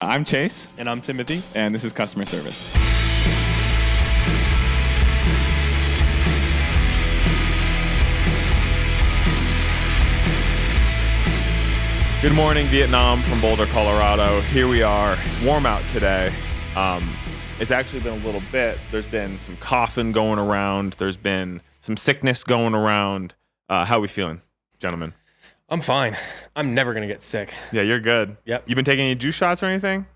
I'm Chase. And I'm Timothy. And this is Customer Service. Good morning, Vietnam from Boulder, Colorado. Here we are. It's warm out today. It's actually been a little bit. There's been some coughing going around. There's been some sickness going around. How are we feeling, gentlemen? I'm fine. I'm never going to get sick. Yeah, you're good. Yep. You been taking any juice shots or anything?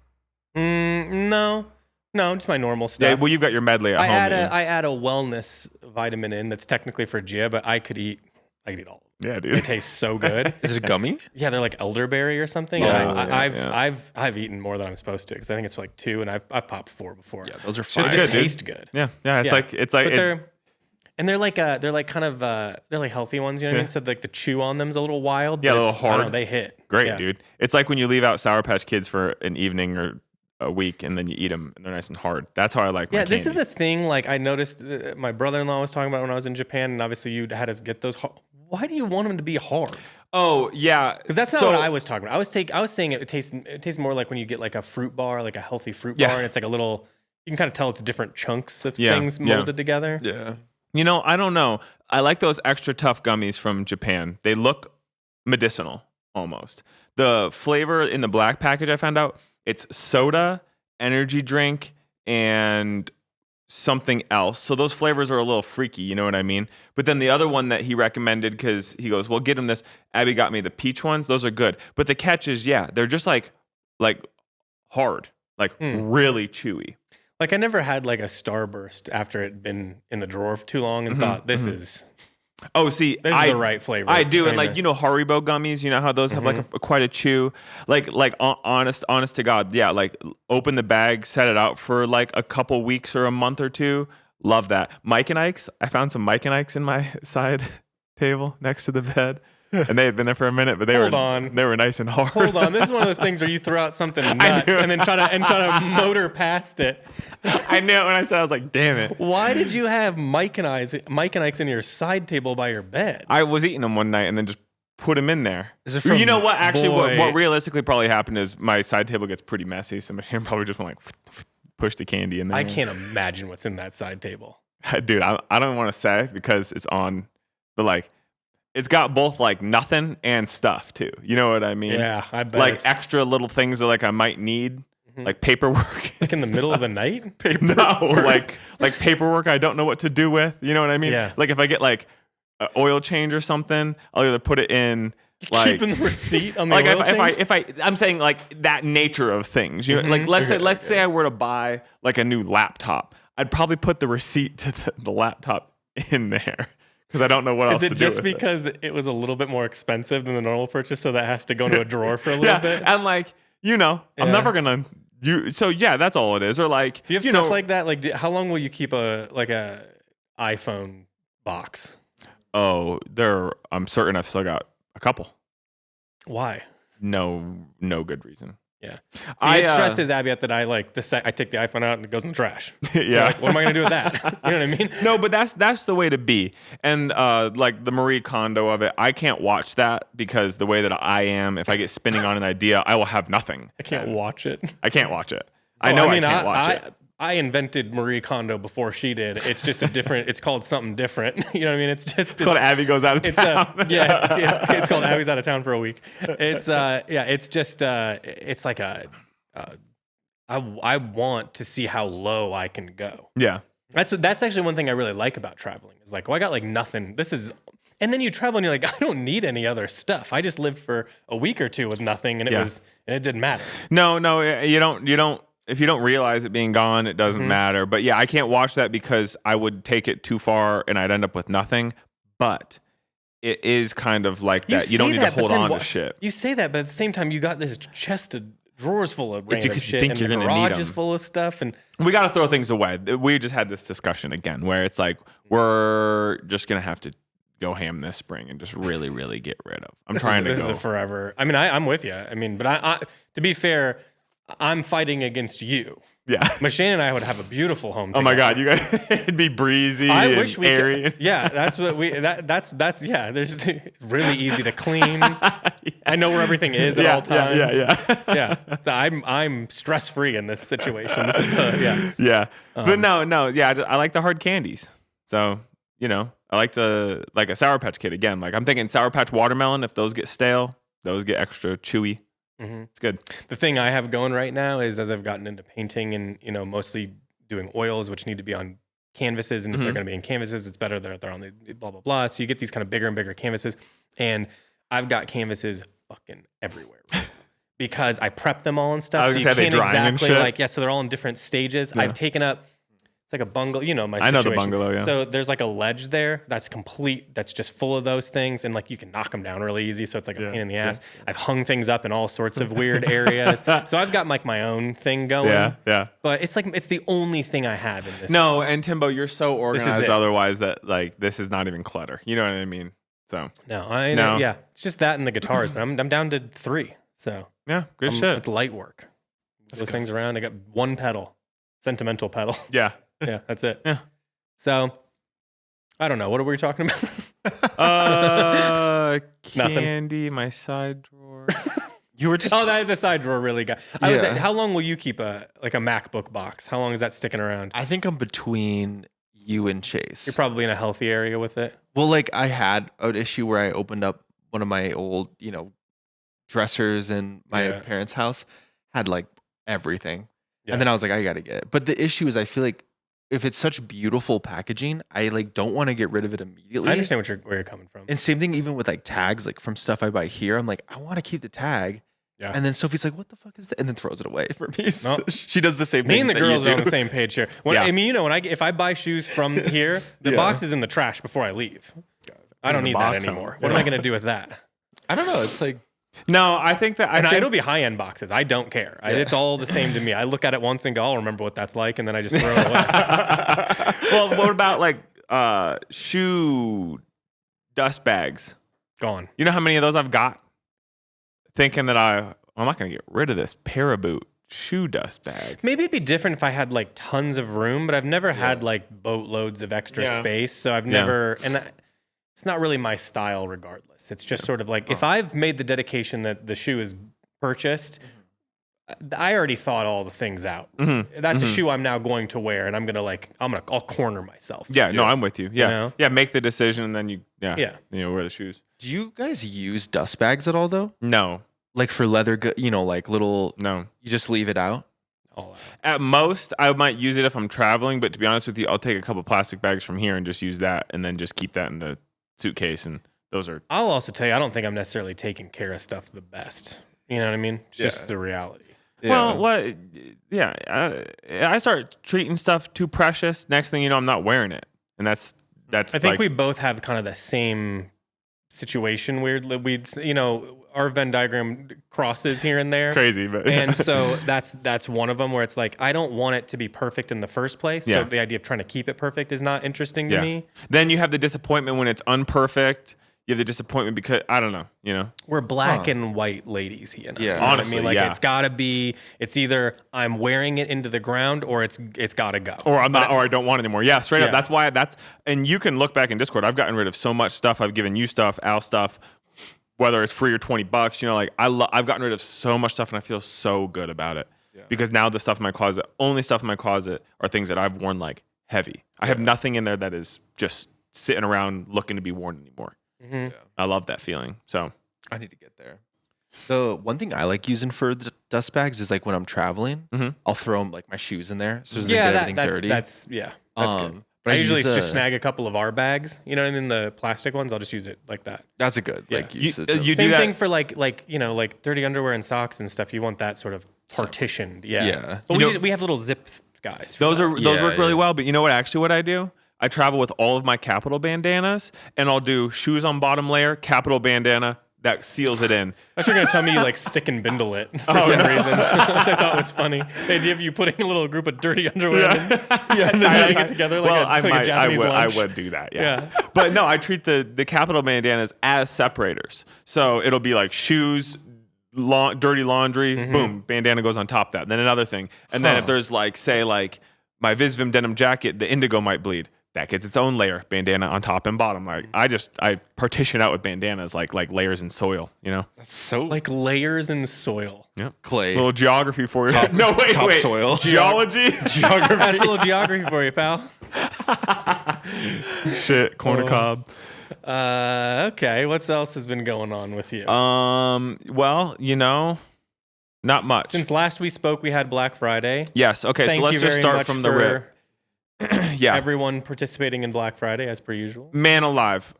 No, just my normal stuff. Yeah, well, you've got your medley at home. I add a wellness vitamin in that's technically for Gia, but I could eat all of them. Yeah, dude. They taste so good. Is it a gummy? Yeah, they're like elderberry or something. I've eaten more than I'm supposed to because I think it's like 2, and I've popped 4 before. Yeah, those are fine. They just taste good. Yeah. It's like they're like healthy ones, you know what I mean? So like the chew on them's a little wild. Yeah, a little hard. I don't know, they hit. Great, dude. It's like when you leave out Sour Patch Kids for an evening or a week, and then you eat them, and they're nice and hard. That's how I like my candy. This is a thing. Like I noticed, my brother-in-law was talking about when I was in Japan, and obviously you had us get those. Why do you want them to be hard? Oh yeah, because that's not what I was talking about. I was saying it tastes more like when you get like a fruit bar, like a healthy fruit bar, and it's like a little. You can kind of tell it's different chunks of things molded together. Yeah. You know, I don't know. I like those extra tough gummies from Japan. They look medicinal almost. The flavor in the black package, I found out, it's soda, energy drink, and something else. So those flavors are a little freaky, you know what I mean? But then the other one that he recommended, because he goes, well, get him this. Abby got me the peach ones. Those are good. But the catch is, they're just like hard, like really chewy. Like I never had like a Starburst after it had been in the drawer for too long and thought this is this is the right flavor. I do. And like, Haribo gummies, you know how those have like quite a chew, like honest to God. Yeah. Like open the bag, set it out for like a couple weeks or a month or two. Love that. Mike and Ike's. I found some Mike and Ike's in my side table next to the bed. And they had been there for a minute, but they were nice and hard. Hold on, this is one of those things where you throw out something nuts and then try to motor past it. I knew it when I said, I was like, damn it. Why did you have Mike and Ike's in your side table by your bed? I was eating them one night and then just put them in there. Is it from, you know what? Actually, what realistically probably happened is my side table gets pretty messy, so my hand probably just went like push the candy in there. I can't imagine what's in that side table. Dude, I don't want to say because it's on, but like. It's got both like nothing and stuff too. You know what I mean? Yeah, I bet. Like extra little things that like I might need, like paperwork. Like in the middle of the night? like paperwork I don't know what to do with. You know what I mean? Yeah. Like if I get like an oil change or something, I'll either put it in like keeping the receipt on the oil change? I'm saying like that nature of things. You know, like let's say I were to buy like a new laptop, I'd probably put the receipt to the laptop in there. Because I don't know what else to do with it. Is it just because it was a little bit more expensive than the normal purchase, so that has to go into a drawer for a little bit? And like, I'm never going to... So yeah, that's all it is. Or like... Do you have stuff like that? Like, how long will you keep a iPhone box? Oh, I'm certain I've still got a couple. Why? No good reason. Yeah. See, it stresses Abby out that I take the iPhone out and it goes in the trash. Yeah. Like, what am I going to do with that? You know what I mean? No, but that's the way to be. And like the Marie Kondo of it, I can't watch that because the way that I am, if I get spinning on an idea, I will have nothing. I can't watch it. I can't watch it. I can't watch it. I invented Marie Kondo before she did. It's just it's called something different. You know what I mean? It's called Abby Goes Out of Town. It's called Abby's Out of Town for a week. It's like I want to see how low I can go. Yeah. That's actually one thing I really like about traveling is like, I got like nothing. And then you travel and you're like, I don't need any other stuff. I just lived for a week or two with nothing and it didn't matter. No, you don't. If you don't realize it being gone, it doesn't matter. But yeah, I can't watch that because I would take it too far and I'd end up with nothing. But it is kind of like that. You don't need to hold on to shit. You say that, but at the same time, you got this chest of drawers full of random because shit. You think and you're the gonna need garage is them. full of stuff. And we got to throw things away. We just had this discussion again where it's like, we're just going to have to go ham this spring and just really, really get rid of. This is a forever. I mean, I'm with you. I mean, but I to be fair, I'm fighting against you. Yeah. Shane and I would have a beautiful home Oh together. my God, you guys, it'd be breezy. I and wish we airy. could. Yeah, that's what we. That's yeah. There's it's really easy to clean. I know where everything is at all times. Yeah. So I'm stress free in this situation. This is Yeah. But no. Yeah, I like the hard candies. So I like a Sour Patch Kid again. Like I'm thinking Sour Patch Watermelon. If those get stale, those get extra chewy. It's good. The thing I have going right now is as I've gotten into painting and mostly doing oils, which need to be on canvases, and if they're going to be in canvases, it's better that they're on the blah blah blah. So you get these kind of bigger and bigger canvases, and I've got canvases fucking everywhere right now because I prep them all and stuff. So you can't exactly so they're all in different stages. Yeah. I've taken up. It's like a bungalow, my situation. I know the bungalow, yeah. So there's like a ledge there that's complete, that's just full of those things. And like you can knock them down really easy. So it's like a pain in the ass. Yeah. I've hung things up in all sorts of weird areas. So I've got like my own thing going. Yeah. But it's the only thing I have in this. No, and Timbo, you're so organized otherwise that like this is not even clutter. You know what I mean? So. No, I know. Yeah. It's just that and the guitars. But I'm down to 3. So. Yeah, good shit. It's light work. Those things around. I got one pedal. Sentimental pedal. Yeah. Yeah, that's it. Yeah. So, I don't know. What were we talking about? Candy, my side drawer. You were just the side drawer really got. I was like, how long will you keep a MacBook box? How long is that sticking around? I think I'm between you and Chase. You're probably in a healthy area with it. Well, like I had an issue where I opened up one of my old, dressers in my parents' house, had like everything. Yeah. And then I was like, I got to get it. But the issue is I feel like if it's such beautiful packaging, I like don't want to get rid of it immediately. I understand where you're coming from. And same thing even with like tags, like from stuff I buy here. I'm like, I want to keep the tag. Yeah. And then Sophie's like, what the fuck is that? And then throws it away for me. So she does the same thing. Me and the girls are on the same page here. I mean, if I buy shoes from here, the box is in the trash before I leave. I don't need that anymore. What am I going to do with that? I don't know. It's like, no, I think that it'll be high-end boxes. I don't care. It's all the same to me. I look at it once and go, I'll remember what that's like, and then I just throw it away. Well, what about like shoe dust bags? Gone. You know how many of those I've got? Thinking that I'm not going to get rid of this Paraboot shoe dust bag. Maybe it'd be different if I had like tons of room, but I've never had like boatloads of extra space, so I've never it's not really my style regardless. It's just sort of like if I've made the dedication that the shoe is purchased, I already thought all the things out. That's a shoe I'm now going to wear, and I'll corner myself. Yeah, no, I'm with you. Yeah. Yeah, make the decision and then you wear the shoes. Do you guys use dust bags at all though? No. Like for leather like little No. You just leave it out? All out. At most, I might use it if I'm traveling, but to be honest with you, I'll take a couple plastic bags from here and just use that and then just keep that in the suitcase, and those are. I'll also tell you, I don't think I'm necessarily taking care of stuff the best. You know what I mean? It's just the reality. Yeah. Well, I start treating stuff too precious. Next thing you know, I'm not wearing it, and that's. I think we both have kind of the same situation. Weirdly, our Venn diagram crosses here and there. It's crazy, but and so that's one of them where it's like I don't want it to be perfect in the first place. So the idea of trying to keep it perfect is not interesting to me. Then you have the disappointment when it's unperfect. You have the disappointment because I don't know. We're black and white ladies, he and I. Yeah, honestly, I mean, it's gotta be. It's either I'm wearing it into the ground or it's gotta go. Or I'm not, or I don't want it anymore. Yeah, straight up. That's why and you can look back in Discord. I've gotten rid of so much stuff. I've given you stuff, Al stuff. Whether it's free or $20, I've gotten rid of so much stuff and I feel so good about it because now the stuff in my closet, only stuff in my closet are things that I've worn like heavy. I have nothing in there that is just sitting around looking to be worn anymore. I love that feeling. So I need to get there. The one thing I like using for the dust bags is like when I'm traveling, I'll throw like my shoes in there so it doesn't get everything dirty. That's good. But I usually just snag a couple of our bags, the plastic ones. I'll just use it like that. That's a good use. You Same thing for like dirty underwear and socks and stuff. You want that sort of partitioned. Yeah. But we have little zip guys. Those work really well. But you know what I do? I travel with all of my Capital bandanas, and I'll do shoes on bottom layer, Capital bandana. That seals it in. I thought you were going to tell me you like stick and bindle it for some reason, which I thought was funny. The idea of you putting a little group of dirty underwear and then tying it together like a Japanese lunch. I would do that, yeah. But no, I treat the Capital bandanas as separators. So it'll be like shoes, dirty laundry, boom, bandana goes on top of that. Then another thing. And then if there's like, say like my Visvim denim jacket, the indigo might bleed. That gets its own layer, bandana on top and bottom. Like I partition out with bandanas like layers in soil, you know? That's so Like layers in soil. Yep. clay. A little geography for you. No, wait. Topsoil. Geology? Geography. That's a little geography for you, pal. Shit, corn cob. Okay. What else has been going on with you? Well, you know, not much. Since last we spoke, we had Black Friday. Yes. Okay, Thank so let's you just very start much from the for rip. Yeah. Everyone participating in Black Friday as per usual. Man alive.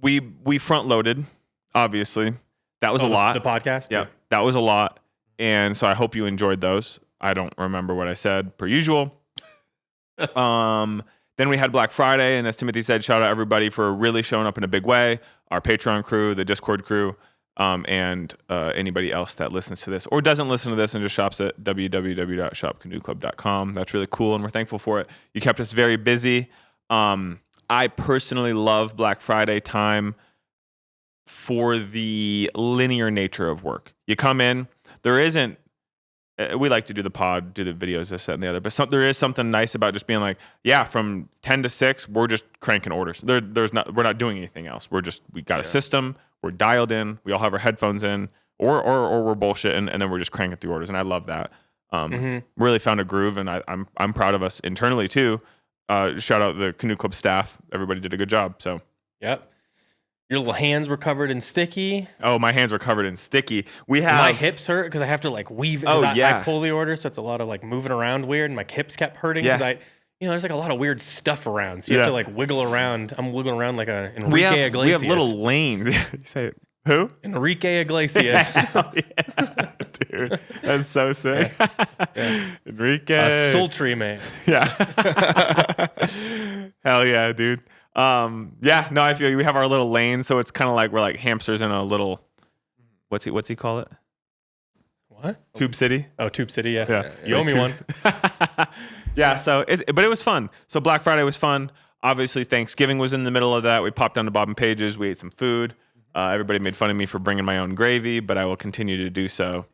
We front loaded, obviously. That was a lot. The podcast? Yeah, that was a lot. And so I hope you enjoyed those. I don't remember what I said per usual. Then we had Black Friday, and as Timothy said, shout out everybody for really showing up in a big way. Our Patreon crew, the Discord crew, and anybody else that listens to this or doesn't listen to this and just shops at www.shopcanoeclub.com. That's really cool, and we're thankful for it. You kept us very busy. I personally love Black Friday time for the linear nature of work. You come in, there isn't, we like to do the pod, do the videos, this, that, and the other, but there is something nice about just being like, yeah, from 10 to 6, we're just cranking orders. We're not doing anything else. We got a system, we're dialed in, we all have our headphones in, or we're bullshitting, and then we're just cranking through orders, and I love that. Really found a groove, and I'm proud of us internally too. Shout out the Canoe Club staff. Everybody did a good job. So, yep. Your little hands were covered in sticky. Oh, my hands were covered in sticky. My hips hurt because I have to like weave. I pull the order, so it's a lot of like moving around weird, and my hips kept hurting because there's like a lot of weird stuff around, so you have to like wiggle around. I'm wiggling around like a Enrique Iglesias. We have little lanes. You say who? Enrique Iglesias. Hell yeah, dude, that's so sick. Yeah. Enrique, sultry man. Yeah. Hell yeah, dude. I feel we have our little lane, so it's kind of like we're like hamsters in a little. What's he call it? What? Tube City. Oh, Tube City. Yeah. Yeah. You owe me one. Yeah. So, but it was fun. So Black Friday was fun. Obviously, Thanksgiving was in the middle of that. We popped down to Bob and Page's. We ate some food. Everybody made fun of me for bringing my own gravy, but I will continue to do so.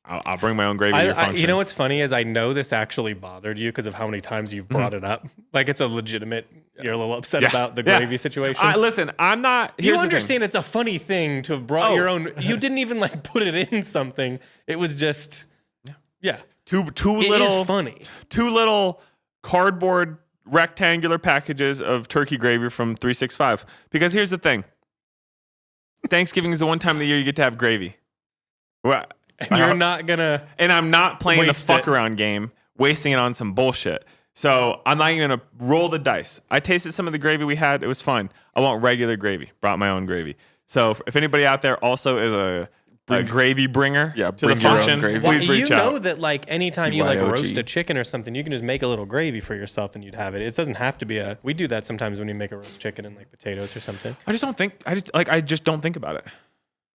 I'll bring my own gravy to your functions. You know what's funny is I know this actually bothered you because of how many times you've brought it up. Like it's a legitimate. You're a little upset about the gravy situation. Listen, I'm not. You understand it's a funny thing to have brought your own. You didn't even like put it in something. It was just. Yeah. Two little. It is funny. 2 little cardboard rectangular packages of turkey gravy from 365. Because here's the thing. Thanksgiving is the one time of the year you get to have gravy. Well, and you're not gonna. And I'm not playing the fuck it. around game, wasting it on some bullshit. So I'm not even gonna roll the dice. I tasted some of the gravy we had. It was fine. I want regular gravy. Brought my own gravy. So if anybody out there also is a gravy bringer to the function, please reach out. You know that like anytime you like roast a chicken or something, you can just make a little gravy for yourself and you'd have it. It doesn't have to be we do that sometimes when you make a roast chicken and like potatoes or something. I just don't think about it.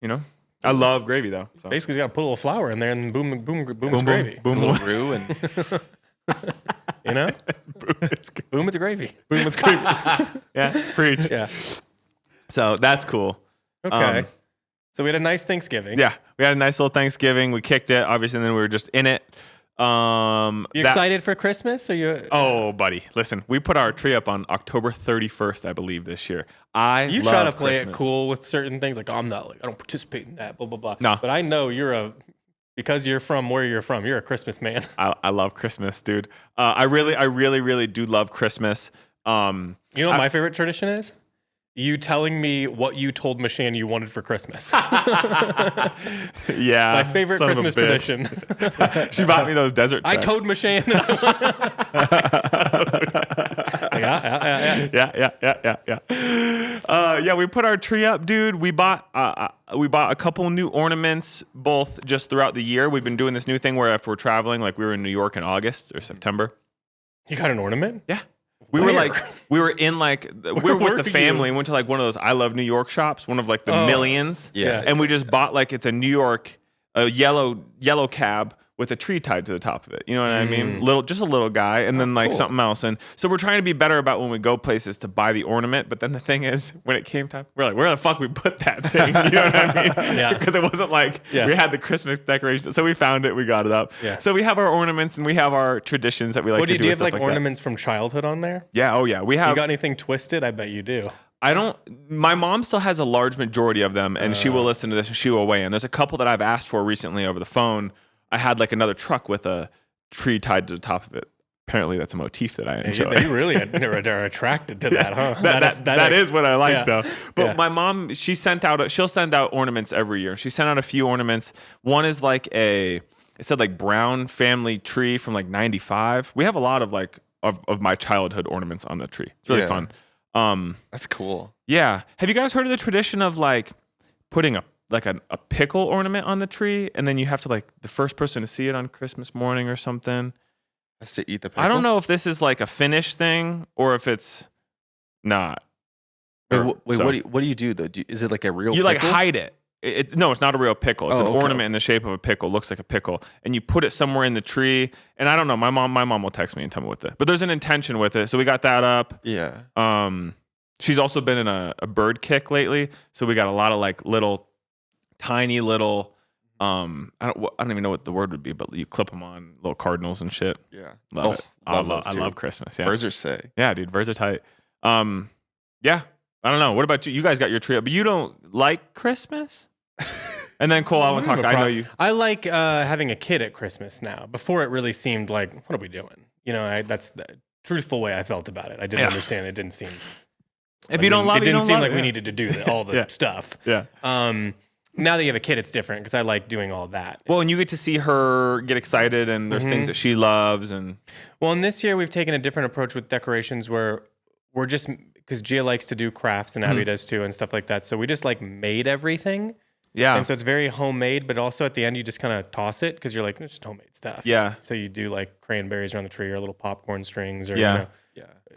You know? I love gravy though. So. Basically, you got to put a little flour in there and boom, it's gravy. Boom, a little roux and you know, boom, it's gravy. Boom, it's gravy. Yeah, preach. Yeah. So that's cool. Okay. So we had a nice Thanksgiving. Yeah, we had a nice little Thanksgiving. We kicked it, obviously, and then we were just in it. You excited for Christmas? Or you? Oh, buddy, listen, we put our tree up on October 31st, I believe, this year. You try to play it cool with certain things, like I'm not, like I don't participate in that, blah blah blah. No, but I know because you're from where you're from. You're a Christmas man. I love Christmas, dude. I really do love Christmas. You know what my favorite tradition is? You telling me what you told Mashan you wanted for Christmas. Yeah. My favorite Christmas tradition. She bought me those desert I told Mashan. Yeah, we put our tree up, dude. We bought a couple new ornaments, both just throughout the year. We've been doing this new thing where if we're traveling, like we were in New York in August or September. You got an ornament? Yeah. We were with the family and went to like one of those I Love New York shops, one of like the millions. Yeah. And we just bought like, it's a New York, a yellow cab with a tree tied to the top of it. You know what I mean? Just a little guy, and then like something else. And so we're trying to be better about when we go places to buy the ornament. But then the thing is, when it came time, we're like, where the fuck we put that thing? You know what I mean? Yeah. Because it wasn't like we had the Christmas decorations. So we found it, we got it up. Yeah. So we have our ornaments and we have our traditions that we like to do. Do you have stuff like ornaments from childhood on there? Yeah. Oh yeah. We have. You got anything twisted? I bet you do. I don't. My mom still has a large majority of them, and she will listen to this and she will weigh in. There's a couple that I've asked for recently over the phone. I had like another truck with a tree tied to the top of it. Apparently, that's a motif that I enjoy. They really are attracted to that, huh? That is what I like, though. But Yeah. my mom, she'll send out ornaments every year. She sent out a few ornaments. One is like it said like Brown family tree from like 95. We have a lot of like of my childhood ornaments on the tree. It's really fun. That's cool. Yeah. Have you guys heard of the tradition of like putting a pickle ornament on the tree, and then you have to like the first person to see it on Christmas morning or something? Has to eat the pickle? I don't know if this is like a Finnish thing or if it's not. Wait, what do you do though? Is it like a real You pickle? like hide it. No, it's not a real pickle. It's an ornament in the shape of a pickle. Looks like a pickle, and you put it somewhere in the tree. And I don't know. My mom will text me and tell me what but there's an intention with it. So we got that up. Yeah. She's also been in a bird kick lately. So we got a lot of like tiny little. I don't even know what the word would be, but you clip them on little cardinals and shit. Yeah. Love it. I those too. love Christmas. Yeah. Birds are sick. Yeah, dude. Birds are tight. Yeah. I don't know. What about you? You guys got your tree up, but you don't like Christmas? And then Cole, I want to talk. I know you. I like having a kid at Christmas now. Before it really seemed like, what are we doing? You know, that's the truthful way I felt about it. I didn't understand. It didn't seem. If you don't love it, it didn't seem like we we needed to do all the stuff. Yeah. Now that you have a kid, it's different because I like doing all that. Well, and you get to see her get excited, and there's things that she loves, and and this year we've taken a different approach with decorations where we're just because Gia likes to do crafts and Abby does too and stuff like that. So we just like made everything. Yeah. And so it's very homemade, but also at the end you just kind of toss it because you're like, it's just homemade stuff. Yeah. So you do like cranberries around the tree or little popcorn strings or Yeah.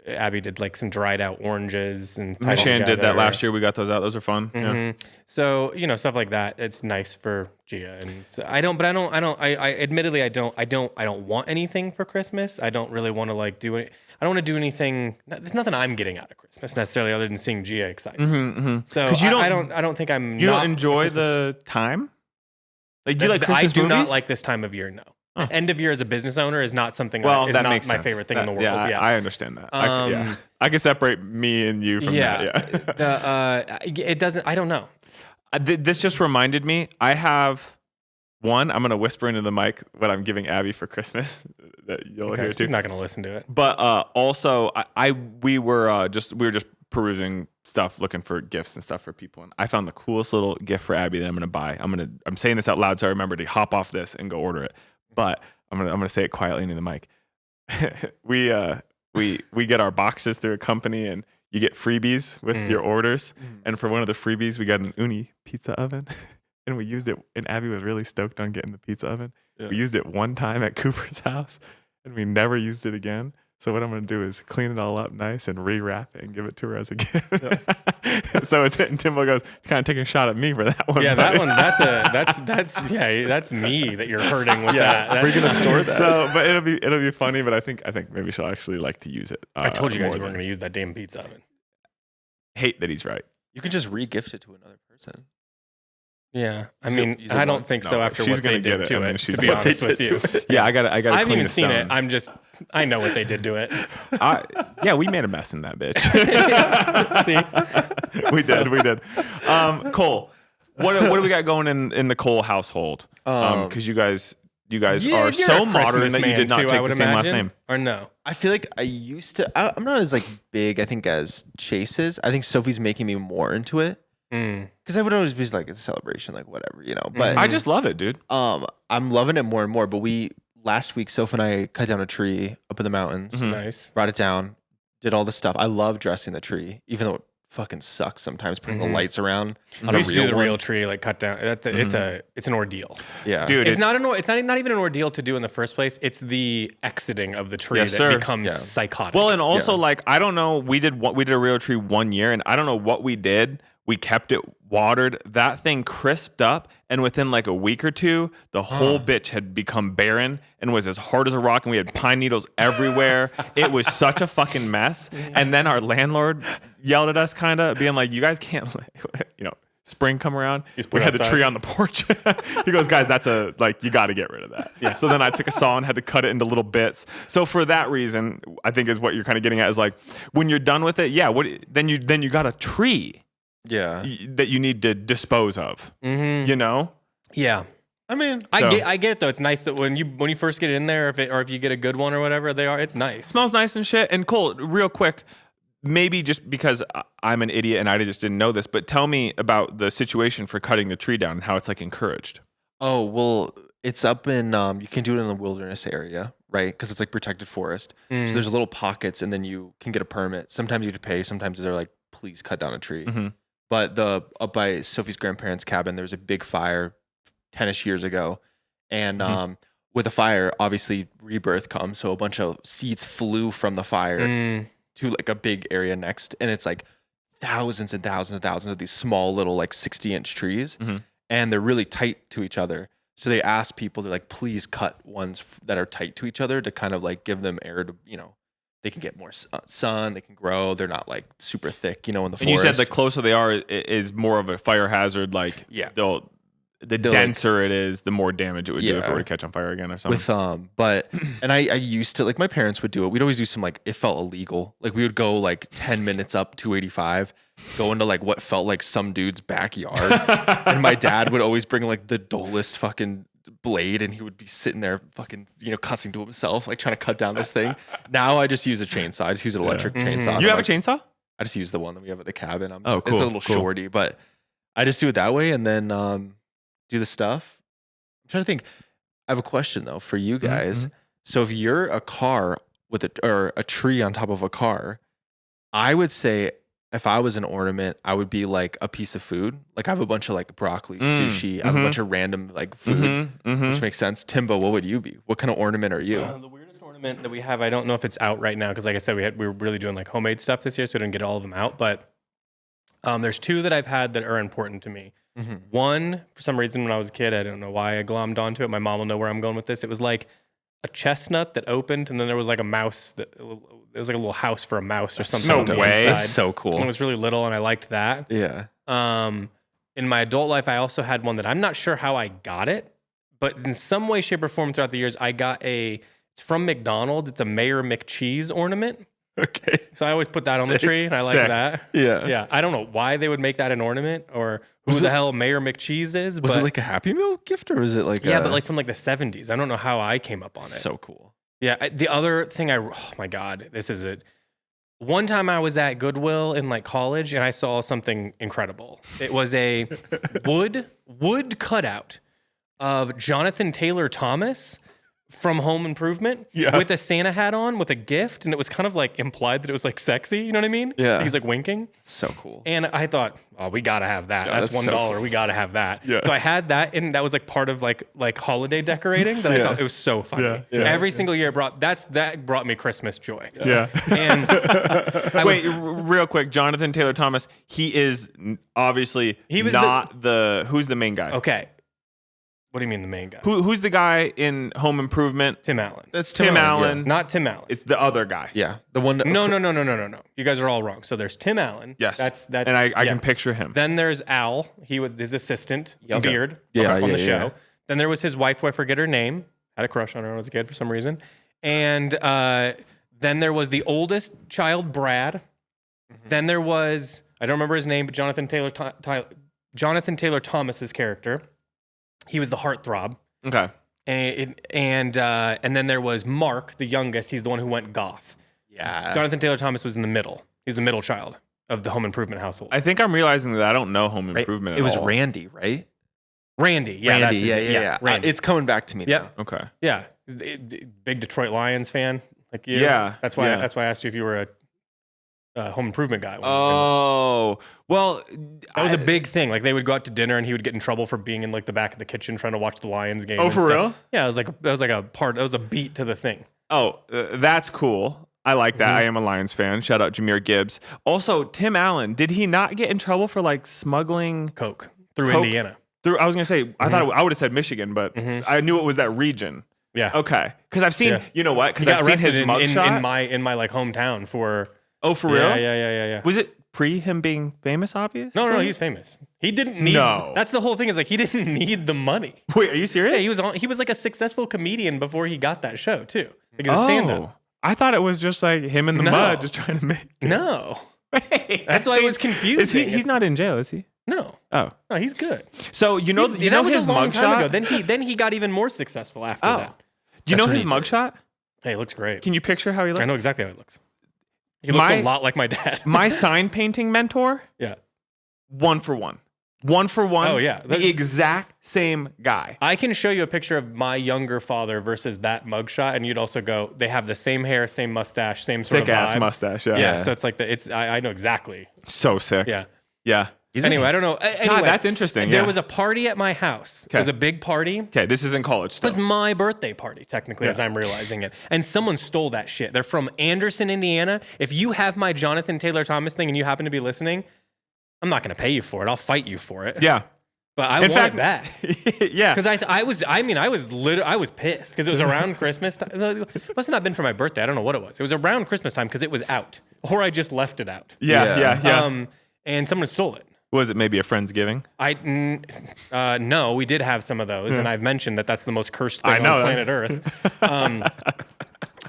Abby did like some dried out oranges and Michelle did that last year. We got those out. Those are fun. Yeah. So, stuff like that. It's nice for Gia. And so I admittedly, I don't want anything for Christmas. I don't really want to like do it. I don't want to do anything. There's nothing I'm getting out of Christmas necessarily other than seeing Gia excited. So I don't think I'm. You don't enjoy the time? Like, do you like Christmas I do movies? not like this time of year, no. End of year as a business owner is not something that not makes my sense. favorite thing in the world. Yeah, I understand that. I can separate me and you from that. Yeah. It doesn't. I don't know. This just reminded me. I have one. I'm gonna whisper into the mic what I'm giving Abby for Christmas. That you'll hear too. She's not gonna listen to it. But also, we were just perusing stuff, looking for gifts and stuff for people, and I found the coolest little gift for Abby that I'm gonna buy. I'm saying this out loud so I remember to hop off this and go order it. But I'm gonna say it quietly into the mic. we get our boxes through a company, and you get freebies with your orders. And for one of the freebies, we got an Uni pizza oven, and we used it. And Abby was really stoked on getting the pizza oven. Yeah. We used it one time at Cooper's house, and we never used it again. So what I'm gonna do is clean it all up nice and rewrap it and give it to her as a gift. Yeah. So it's hitting Timbo goes kind of taking a shot at me for that one. Yeah, that one. That's me that you're hurting with that. We're gonna store that. So, but it'll be funny. But I think maybe she'll actually like to use it. I told you guys we weren't gonna use that damn pizza oven. Hate that he's right. You could just re-gift it to another person. Yeah, I mean, I don't think so. After she's what they did to it, to be honest with you. Yeah, I got. I haven't even seen it. I know what they did to it. Yeah, we made a mess in that bitch. See, we did. Cole, what do we got going in the Cole household? Because you guys are so modern that you did not take the same last name. Or no? I feel like I used to. I'm not as like big. I think as Chase is. I think Sophie's making me more into it. Because I would always be like, it's a celebration, like whatever, But I just love it, dude. I'm loving it more and more. But last week, Soph and I cut down a tree up in the mountains. Nice. Brought it down, did all the stuff. I love dressing the tree, even though it fucking sucks sometimes putting the lights around on a real tree, like cut down. It's an ordeal. Yeah, dude. It's not even an ordeal to do in the first place. It's the exiting of the tree that becomes psychotic. Well, and also like I don't know. We did a real tree one year, and I don't know what we did. We kept it watered. That thing crisped up, and within like a week or two, the whole bitch had become barren and was as hard as a rock, and we had pine needles everywhere. It was such a fucking mess. And then our landlord yelled at us, kind of being like, "You guys can't, spring come around. We had the tree on the porch." He goes, "Guys, you got to get rid of that." Yeah. So then I took a saw and had to cut it into little bits. So for that reason, I think is what you're kind of getting at is like when you're done with it, then you got a tree. Yeah. That you need to dispose of. Yeah. I mean, I get it though. It's nice that when you first get in there, if you get a good one or whatever, it's nice. Smells nice and shit. And Cole, real quick, maybe just because I'm an idiot and I just didn't know this, but tell me about the situation for cutting the tree down and how it's like encouraged. Oh, well, it's up in, you can do it in the wilderness area, right? Because it's like protected forest. So there's little pockets and then you can get a permit. Sometimes you have to pay. Sometimes they're like, please cut down a tree. Mm-hmm. But up by Sophie's grandparents' cabin, there was a big fire 10-ish years ago. And with a fire, obviously rebirth comes. So a bunch of seeds flew from the fire to like a big area next. And it's like thousands and thousands and thousands of these small little like 60-inch trees. Mm-hmm. And they're really tight to each other. So they ask people to like, please cut ones that are tight to each other to kind of like give them air to, they can get more sun, they can grow. They're not like super thick, in the forest. And you said the closer they are is more of a fire hazard. Like, the denser it is, the more damage it would do if it were to catch on fire again or something. And I used to, like, my parents would do it. We'd always do some, like, it felt illegal. Like, we would go like 10 minutes up 285, go into like what felt like some dude's backyard. And my dad would always bring like the dullest fucking blade, and he would be sitting there fucking cussing to himself, like trying to cut down this thing. Now I just use a chainsaw. I just use an electric chainsaw. You have a chainsaw? I just use the one that we have at the cabin. Cool, it's a little shorty, but I just do it that way and then do the stuff. I'm trying to think. I have a question though for you guys. Mm-hmm. So if you're a car with a tree on top of a car, I would say if I was an ornament, I would be like a piece of food. Like I have a bunch of like broccoli, sushi. I have a bunch of random like food, which makes sense. Timbo, what would you be? What kind of ornament are you? The weirdest ornament that we have, I don't know if it's out right now because, like I said, we were really doing like homemade stuff this year, so we didn't get all of them out. But there's two that I've had that are important to me. Mm-hmm. One, for some reason, when I was a kid, I don't know why I glommed onto it. My mom will know where I'm going with this. It was like a chestnut that opened, and then there was like a mouse it was like a little house for a mouse or something. No way. That's so cool. And it was really little, and I liked that. Yeah. In my adult life, I also had one that I'm not sure how I got it, but in some way, shape, or form throughout the years, I got it's from McDonald's. It's a Mayor McCheese ornament. Okay. So I always put that on the tree, and I like that. Yeah. Yeah. I don't know why they would make that an ornament or who the hell Mayor McCheese is. Was it like a Happy Meal gift or was it like but like from like the 70s. I don't know how I came up on it. So cool. Yeah. The other thing oh my God, this is it. One time I was at Goodwill in like college and I saw something incredible. It was a wood cutout of Jonathan Taylor Thomas from Home Improvement with a Santa hat on with a gift. And it was kind of like implied that it was like sexy. You know what I mean? Yeah. He's like winking. So cool. And I thought, oh, we got to have that. Yeah, that's $1. So we got to have that. Yeah. So I had that. And that was like part of like holiday decorating that I thought it was so funny. Yeah. Yeah. Every single year that brought me Christmas joy. Yeah. And wait, real quick, Jonathan Taylor Thomas, he is obviously who's the main guy? Okay. What do you mean the main guy? Who's the guy in Home Improvement? Tim Allen. That's Tim Allen. Yeah. Not Tim Allen. It's the other guy. Yeah. The one that No. You guys are all wrong. So there's Tim Allen. Yes. That's and I can picture him. Then there's Al. He was his assistant, Beard, on the show. Then there was his wife, who I forget her name. Had a crush on her when I was a kid for some reason. And then there was the oldest child, Brad. Mm-hmm. Then there was, I don't remember his name, but Jonathan Taylor Thomas's character. He was the heartthrob. Okay. And then there was Mark, the youngest. He's the one who went goth. Yeah. Jonathan Taylor Thomas was in the middle. He's the middle child of the Home Improvement household. I think I'm realizing that I don't know Home Improvement It was all. Randy, right? Randy. Yeah, Randy. That's his, Yeah. Randy. It's coming back to me now. Okay. Yeah. He's a big Detroit Lions fan. Like you. Yeah. That's why I asked you if you were a Home Improvement guy. Oh, well, that was a big thing. Like they would go out to dinner and he would get in trouble for being in like the back of the kitchen trying to watch the Lions game. Oh, for real? Yeah, it was like a beat to the thing. Oh, that's cool. I like that. I am a Lions fan. Shout out Jahmyr Gibbs. Also, Tim Allen. Did he not get in trouble for like smuggling Coke through Coke? Indiana. I was gonna say I thought I would have said Michigan, but I knew it was that region. Yeah. Okay. Because I've seen. Yeah. You know what? Because He I've got seen his arrested mugshot. in my like hometown for. Oh, for real? Yeah. Was it pre him being famous? Obvious. No, he's famous. He didn't need. No. That's the whole thing. Is like he didn't need the money. Wait, are you serious? Yeah, he was like a successful comedian before he got that show too. Like a stand-up. I thought it was just like him in the No. mud, just trying to make. No. Wait, That's why it was confusing. He's not in jail, is he? No. Oh, No, he's good. so That was his a long time ago. mugshot. Then he got even more successful after that. Do you know That's his what he did. mugshot? Hey, it looks great. Can you picture how he looks? I know exactly how he looks. He looks a lot like my dad. My sign painting mentor, Yeah. 1 for 1. 1 for 1. Oh, yeah. The exact same guy. I can show you a picture of my younger father versus that mugshot, and you'd also go, they have the same hair, same mustache, same sort Thick of ass vibe. mustache. Yeah. Yeah, so it's like I know exactly. So sick. Yeah. Yeah. Anyway, I don't know. Anyway, that's interesting. There yeah. was a party at my house. It was a big party. Okay, this is in college It still. was my birthday party, technically, as I'm realizing it. And someone stole that shit. They're from Anderson, Indiana. If you have my Jonathan Taylor Thomas thing and you happen to be listening, I'm not going to pay you for it. I'll fight you for it. Yeah. But I In want fact- it back. Yeah. Because I was pissed because it was around Christmas time. It must not have been for my birthday. I don't know what it was. It was around Christmas time because it was out. Or I just left it out. Yeah. And someone stole it. Was it maybe a Friendsgiving? No, we did have some of those, and I've mentioned that that's the most cursed thing I know on that. planet Earth.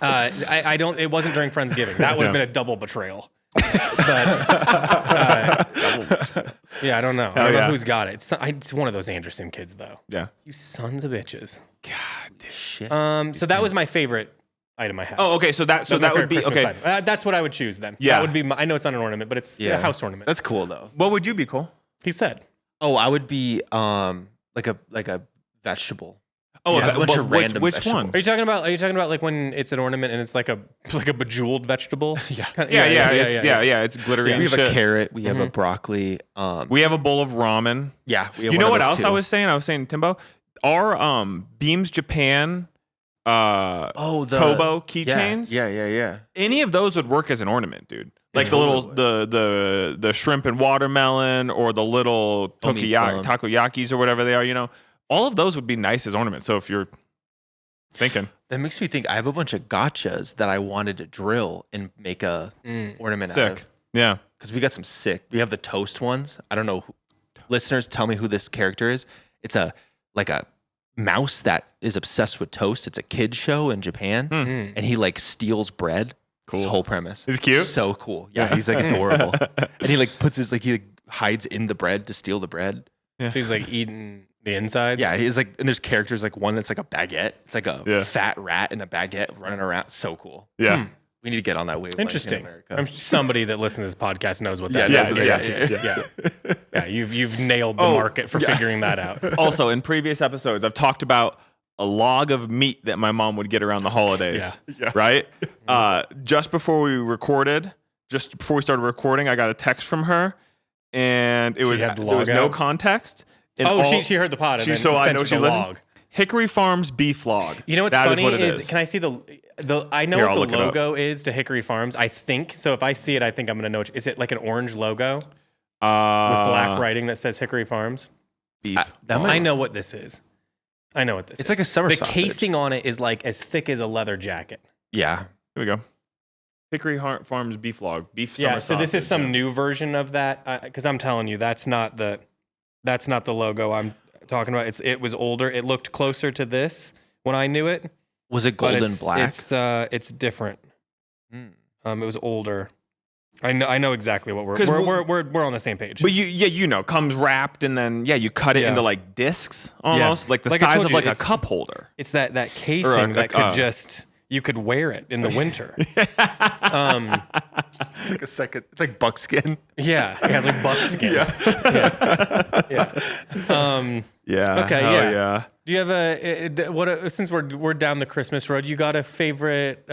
I don't. It wasn't during Friendsgiving. That would have been a double betrayal. But yeah, I don't know. I don't know who's got it. It's one of those Anderson kids, though. Yeah. You sons of bitches. God, dude. Shit. So that was my favorite item I had. Oh, okay. So that would be Christmas okay. item. That's what I would choose then. Yeah. That would be. I know it's not an ornament, but it's a house ornament. That's cool though. What would you be, Cole? He said. Oh, I would be like a vegetable. Oh, Yeah, a bunch of which random one? vegetables. Are you talking about like when it's an ornament and it's like a bejeweled vegetable? Yeah. Yeah. It's glittery. Yeah. and We have a shit. carrot. We have a broccoli. We have a bowl of ramen. Yeah. We have You one know of what those else too. I was saying? I was saying, Timbo, our Beams Japan Kobo keychains. Yeah. Any of those would work as an ornament, dude. Like Totally the shrimp and watermelon or the little takoyakis or whatever they are, you know. All of those would be nice as ornaments. So if you're thinking. That makes me think I have a bunch of gotchas that I wanted to drill and make a ornament out Sick. of. Yeah. Because we got some sick. We have the toast ones. I don't know. Listeners, tell me who this character is. It's a mouse that is obsessed with toast. It's a kid show in Japan, and he like steals bread. Cool. His whole premise. He's cute. So cool. Yeah, he's like adorable, and he like puts his he hides in the bread to steal the bread. So he's like eating the insides. Yeah, he's like, and there's characters like one that's like a baguette. It's like a fat rat in a baguette running around. So cool. Yeah. We need to get on that wavelength. Interesting. In America. I'm somebody that listens to this podcast knows what that Yeah, is. Yeah. You've nailed the market for figuring that out. Also, in previous episodes, I've talked about a log of meat that my mom would get around the holidays. Right? Just before we started recording, I got a text from her, and there was no context. And she heard the pod. And so then I sent know you she the listened. log. Hickory Farms beef log. You know what's That funny what it is, can I see the I know Here, what I'll the look it up. logo is to Hickory Farms. I think so. If I see it, I think I'm gonna know. Is it like an orange logo with black writing that says Hickory Farms? beef? I know what this is. It's like a summer The sausage. casing on it is like as thick as a leather jacket. Yeah. Here we go. Hickory Farms beef log. Beef Yeah. summer So this is sausage, some yeah. new version of that. Because I'm telling you, that's not the logo I'm talking about. It was older. It looked closer to this when I knew it. Was it but golden it's, black? It's different. Mm. It was older. I know exactly what 'Cause we're on the same page. But comes wrapped and then you cut it into like discs almost, like the Like I size told of you, like a it's- cup holder. It's that casing that could just you could wear it in the winter. It's like a second. It's like buckskin. Yeah, it has like buckskin. Yeah. Yeah. Okay, hell yeah. yeah. Do you have since we're down the Christmas road, you got a favorite?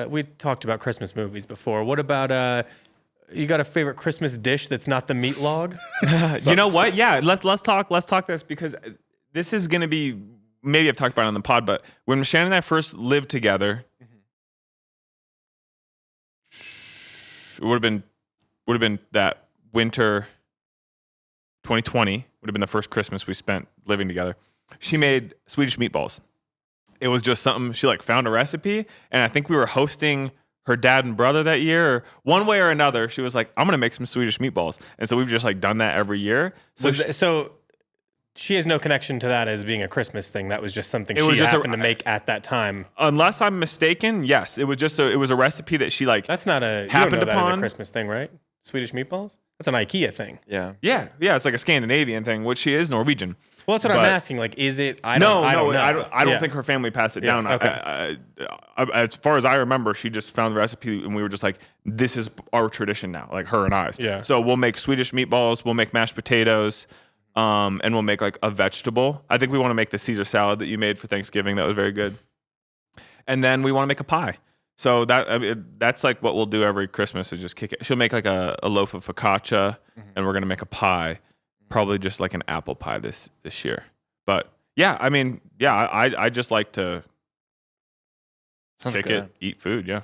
We talked about Christmas movies before. What about you got a favorite Christmas dish that's not the meat log? You know what? Yeah, let's talk this because this is gonna be maybe I've talked about it on the pod, but when Shannon and I first lived together, would have been that winter 2020 would have been the first Christmas we spent living together. She made Swedish meatballs. It was just something she like found a recipe, and I think we were hosting her dad and brother that year, or one way or another. She was like, "I'm gonna make some Swedish meatballs," and so we've just like done that every year. So she has no connection to that as being a Christmas thing. That was just something she happened to make at that time. Unless I'm mistaken, yes, it was just it was a recipe that she like. That's not a happened you don't know upon. That as a Christmas thing, right? Swedish meatballs. That's an IKEA thing. Yeah. Yeah. It's like a Scandinavian thing, which she is Norwegian. Well, that's what I'm asking. Like, is it? I don't know. I don't think her family passed it down. Okay. As far as I remember, she just found the recipe, and we were just like, "This is our tradition now." Like her and I's. Yeah. So we'll make Swedish meatballs. We'll make mashed potatoes, and we'll make like a vegetable. I think we want to make the Caesar salad that you made for Thanksgiving. That was very good. And then we want to make a pie. So that's like what we'll do every Christmas is just kick it. She'll make like a loaf of focaccia, and we're gonna make a pie. Probably just like an apple pie this year. But yeah, I mean, yeah, I just like to kick it, eat food. Yeah.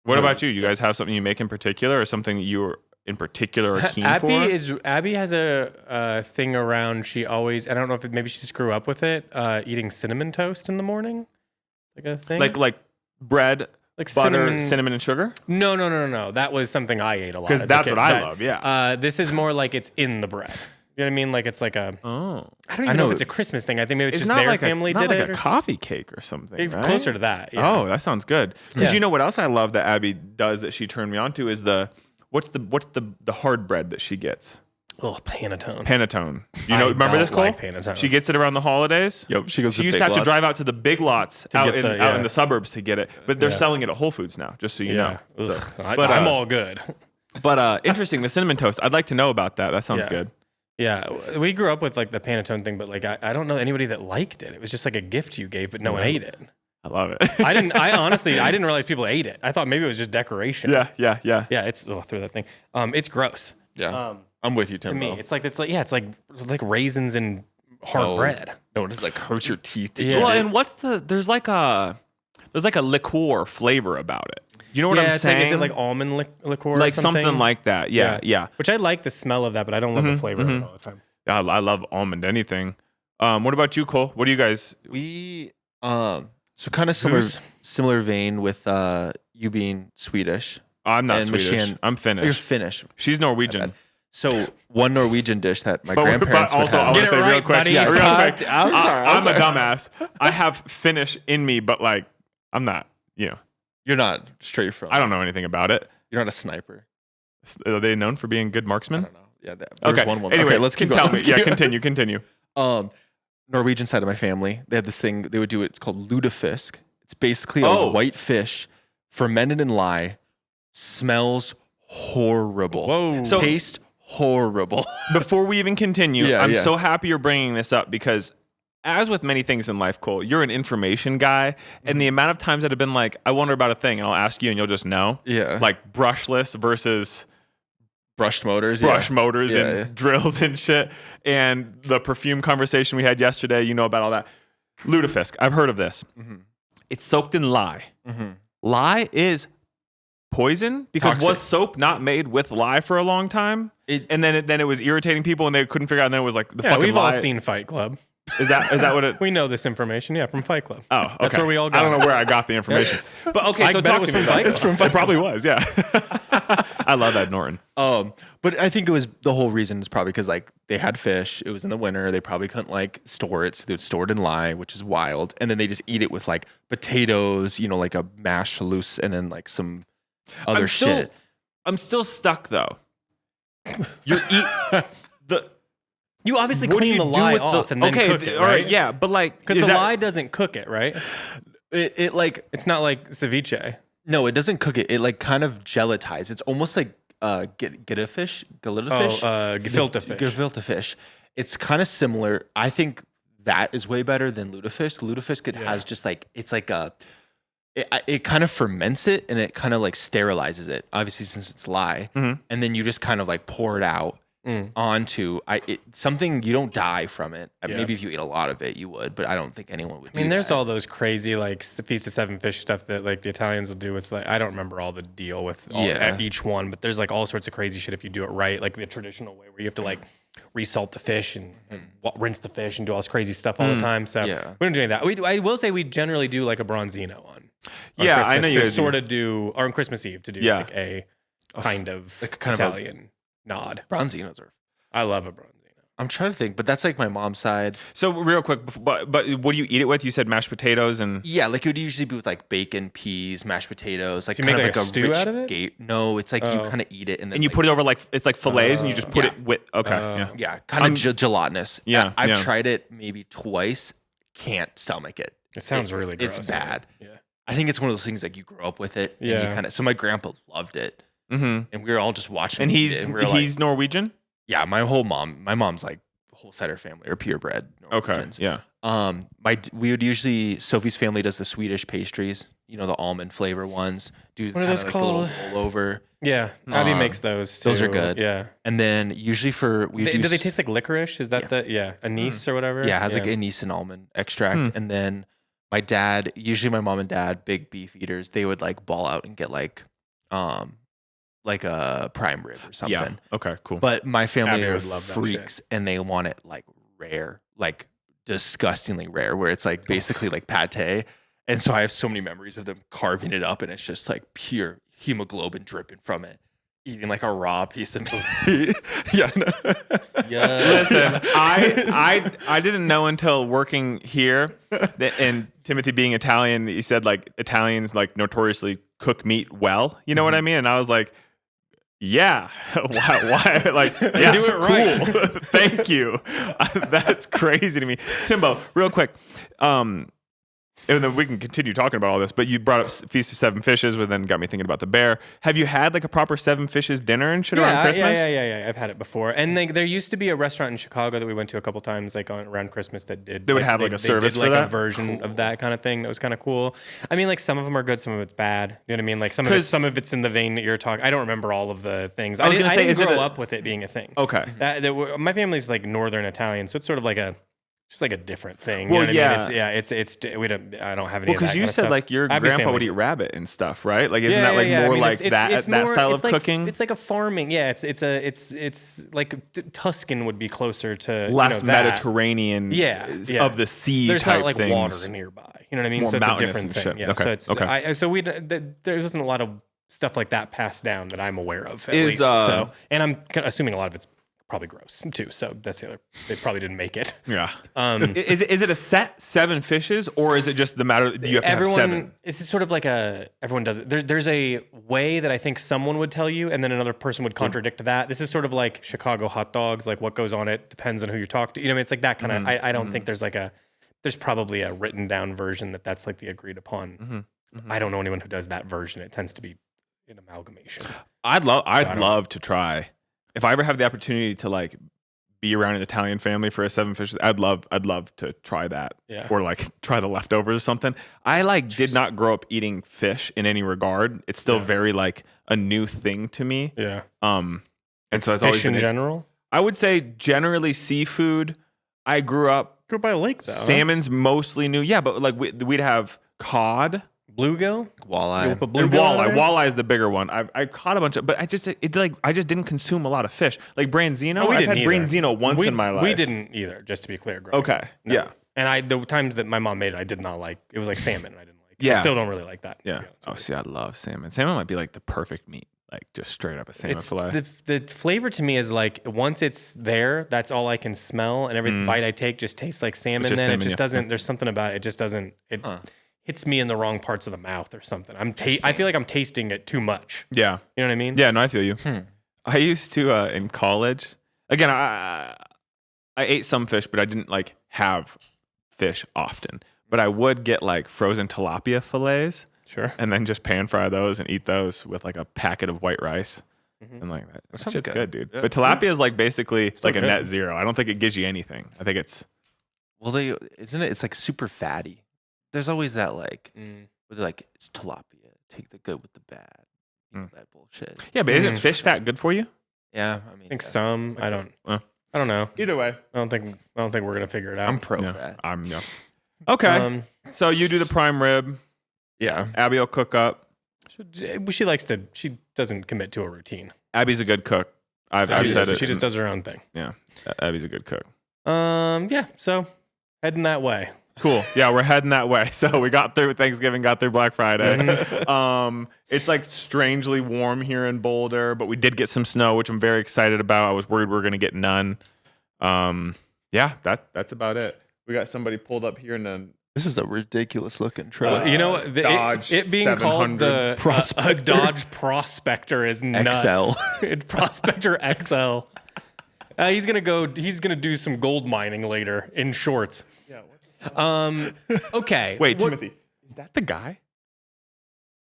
What about you? You guys have something you make in particular, or something that you are in particular are keen for? Abby has a thing around. She always, I don't know if maybe she just grew up with it. Eating cinnamon toast in the morning, like a thing. Like bread, like butter, cinnamon, and sugar. No. That was something I ate a lot. Because that's what I love. Yeah. This is more like it's in the bread. You know what I mean? Like it's like a. Oh. I don't even know if it's a Christmas thing. I think maybe it's just not their like family not did like it. a coffee cake or something. It's right? closer to that. Yeah. Oh, that sounds good. Because you know what else I love that Abby does that she turned me on to is what's the hard bread that she gets? Oh, panettone. Panettone. Remember this, Cole? Like panettone. She gets it around the holidays. Yep. She used to have to drive out to the big lots out in the suburbs to get it, but they're selling it at Whole Foods now. Just so you know. So, but I'm all good. But interesting, the cinnamon toast. I'd like to know about that. That sounds good. Yeah, we grew up with like the panettone thing, but like I don't know anybody that liked it. It was just like a gift you gave, but no one ate it. I love it. I honestly didn't realize people ate it. I thought maybe it was just decoration. Yeah. Yeah, it's through that thing. It's gross. Yeah. I'm with you, Tim. To me, it's like raisins and hard bread. No, it like hurts your teeth. Well, and there's like a liqueur flavor about it. You know what I'm saying? Is it like almond liqueur? Like or something like that. Yeah. Which I like the smell of that, but I don't love the flavor of it all the time. Yeah, I love almond anything. What about you, Cole? What do you guys? We so kind of similar vein with you being Swedish. I'm not Swedish. I'm Finnish. You're Finnish. She's Norwegian. So one Norwegian dish that my grandparents but also, would have. I want to say real quick. Buddy. Yeah, real quick. I'm sorry. I'm a dumbass. I have Finnish in me, but like I'm not. You're not straight from. I don't know anything about it. You're not a sniper. Are they known for being good marksmen? I don't know. Yeah. There's okay. One. Anyway, okay, let's keep going. Tell me. Yeah, continue. Norwegian side of my family, they have this thing. They would do it. It's called Lutefisk. It's basically a white fish, fermented in lye, smells horrible. Whoa. So, taste horrible. Before we even continue, I'm so happy you're bringing this up because, as with many things in life, Cole, you're an information guy, and the amount of times that have been like, I wonder about a thing, and I'll ask you, and you'll just know. Yeah. Like brushless versus brushed motors, and drills and shit, and the perfume conversation we had yesterday. You know about all that. Lutefisk, I've heard of this. Mm-hmm. It's soaked in lye. Mm-hmm. Lye is poison because toxic. Was soap not made with lye for a long time? And then it was irritating people, and they couldn't figure out. And then it was like the fucking we've lye. all seen Fight Club. Is that what it? We know this information, from Fight Club. Oh, okay. That's where we all got. I don't know where I got the information, but okay. So talk to me about it. It's from Fight Club. It probably was, yeah. I love that, Norton. But I think it was the whole reason is probably because like they had fish. It was in the winter. They probably couldn't like store it, so they would store it in lye, which is wild. And then they just eat it with like potatoes, like a mashed loose, and then like some other shit. I'm still stuck though. You obviously clean the lye off and then cook it, right? All right, yeah, but like because the lye doesn't cook it, right? It like it's not like ceviche. No, it doesn't cook it. It like kind of gelatizes. It's almost like gefilte fish. Gefilte fish. It's kind of similar. I think that is way better than lutefisk. Lutefisk has just like it's like it kind of ferments it and it kind of like sterilizes it. Obviously, since it's lye, and then you just kind of like pour it out. onto something you don't die from it. Yeah. Maybe if you ate a lot of it, you would, but I don't think anyone would. I mean, there's that. all those crazy like Feast of Seven Fish stuff that like the Italians will do with like I don't remember all the deal with each one, but there's like all sorts of crazy shit if you do it right, like the traditional way where you have to like resalt the fish and rinse the fish and do all this crazy stuff all the time. So we don't do any of that. I will say we generally do like a bronzino on Christmas I know you to sort of do, or on Christmas Eve to do like a kind of Italian nod. Bronzinos are. I love a bronzino. I'm trying to think, but that's like my mom's side. So real quick, but what do you eat it with? You said mashed potatoes and yeah, like it would usually be with like bacon, peas, mashed potatoes, like so you kind make of like a stew rich out of it. No, it's like you kind of eat it and then you like, put it over like it's like fillets and you just put it with kind of gelatinous. Yeah, I've tried it maybe twice. Can't stomach it. It sounds really gross. It's bad. Yeah, I think it's one of those things like you grow up with it. Yeah. And you kind of. So my grandpa loved it, and we were all just watching. And he's Norwegian. Yeah, my mom's like whole side of her family are purebred Norwegians. Okay, yeah. We would usually Sophie's family does the Swedish pastries, you know, the almond flavor ones. Do what are those like called? A little rollover. Yeah, Abby makes those too. Those are good. Yeah. And then usually do they taste like licorice? Is that anise or whatever? Yeah, it has like anise and almond extract. And then my dad, usually my mom and dad, big beef eaters, they would like ball out and get like a prime rib or something. Yeah. Okay, cool. But my family Abby are would love that freaks and they want it like rare, like disgustingly rare, where it's like basically like pate. And so I have so many memories of them carving it up and it's just like pure hemoglobin dripping from it. Eating like a raw piece of meat. Yeah. Listen, I didn't know until working here and Timothy being Italian, he said like Italians like notoriously cook meat well. You know what I mean? And I was like, yeah, why? Like, yeah, do it right. Cool. Thank you. That's crazy to me. Timbo, real quick. And then we can continue talking about all this, but you brought up Feast of Seven Fishes, which then got me thinking about the bear. Have you had like a proper Seven Fishes dinner and shit around Christmas? Yeah. I've had it before. And there used to be a restaurant in Chicago that we went to a couple times, like around Christmas, that did. They would have like a service did, for like that? a version of that kind of thing that was kind of cool. I mean, like some of them are good, some of it's bad. You know what I mean? Like some of it's in the vein that you're talking. I don't remember all of the things. I didn't grow up with it being a thing. Okay. My family's like Northern Italian, so it's sort of like just like a different thing. Well, you know what I mean? It's we don't. I don't have any. Well, because you said like your Abby's grandpa would eat rabbit and stuff, right? Like, isn't that like more I mean, like that more, style of like, cooking? It's like a farming. Yeah, it's like Tuscan would be closer to less that. Mediterranean. Of the sea. There's type not like things. water nearby. You know what I mean? More so it's a mountainous different and thing. shit. Yeah. Okay. So it's there wasn't a lot of stuff like that passed down that I'm aware of. At least. So, and I'm assuming a lot of it's probably gross too. So that's the other. They probably didn't make it. Yeah. Is it a set 7 fishes or is it just the matter? Do you have to have 7? It's sort of like everyone does it. There's a way that I think someone would tell you, and then another person would contradict that. This is sort of like Chicago hot dogs. Like what goes on it depends on who you talk to. You know, it's like that kind of. I don't think there's there's probably a written down version that's like the agreed upon. I don't know anyone who does that version. It tends to be an amalgamation. I'd love to try. If I ever have the opportunity to like be around an Italian family for a 7 fishes, I'd love to try that. Yeah. Or like try the leftovers or something. I did not grow up eating fish in any regard. It's still very like a new thing to me. Yeah. And so it's fish always been in general. I would say generally seafood. I grew up by a lake though. Salmon's mostly new. Yeah, but like we'd have cod. Bluegill, walleye, and walleye. Walleye is the bigger one. I caught a bunch of, but I just didn't consume a lot of fish. Like branzino, I've had branzino once in my life. We didn't either, just to be clear. Okay, no. Yeah. And the times that my mom made it, I did not like. It was like salmon, and I didn't like. Yeah, I still don't really like that. Yeah. Oh, see, I love salmon. Salmon might be like the perfect meat, like just straight up a salmon fillet. The flavor to me is like once it's there, that's all I can smell, and every bite I take just tastes like salmon. Then it just doesn't. There's something about it. It just doesn't. It hits me in the wrong parts of the mouth or something. I feel like I'm tasting it too much. Yeah. You know what I mean? Yeah, no, I feel you. I used to in college. Again, I ate some fish, but I didn't like have fish often. But I would get like frozen tilapia fillets. Sure. And then just pan fry those and eat those with like a packet of white rice. And like that shit's good, dude. Yeah. But tilapia is like basically still like good. A net zero. I don't think it gives you anything. I think it's it's like super fatty. There's always that like, where they're like, it's tilapia. Take the good with the bad. That bullshit. Yeah, but isn't fish fat good for you? Yeah, I think some. I don't know. Either way, I don't think we're gonna figure it out. I'm pro fat. Yeah. Okay. So you do the prime rib. Yeah. Abby will cook up. She doesn't commit to a routine. Abby's a good cook. I've said it. She just does her own thing. Yeah. Abby's a good cook. Yeah. So heading that way. Cool. Yeah, we're heading that way. So we got through Thanksgiving, got through Black Friday. It's like strangely warm here in Boulder, but we did get some snow, which I'm very excited about. I was worried we were going to get none. Yeah, that's about it. We got somebody pulled up here and then. This is a ridiculous looking truck. You know, it being called the a Dodge Prospector is nuts. XL. Prospector XL. He's gonna do some gold mining later in shorts. Yeah. Okay. Wait, Timothy, is that the guy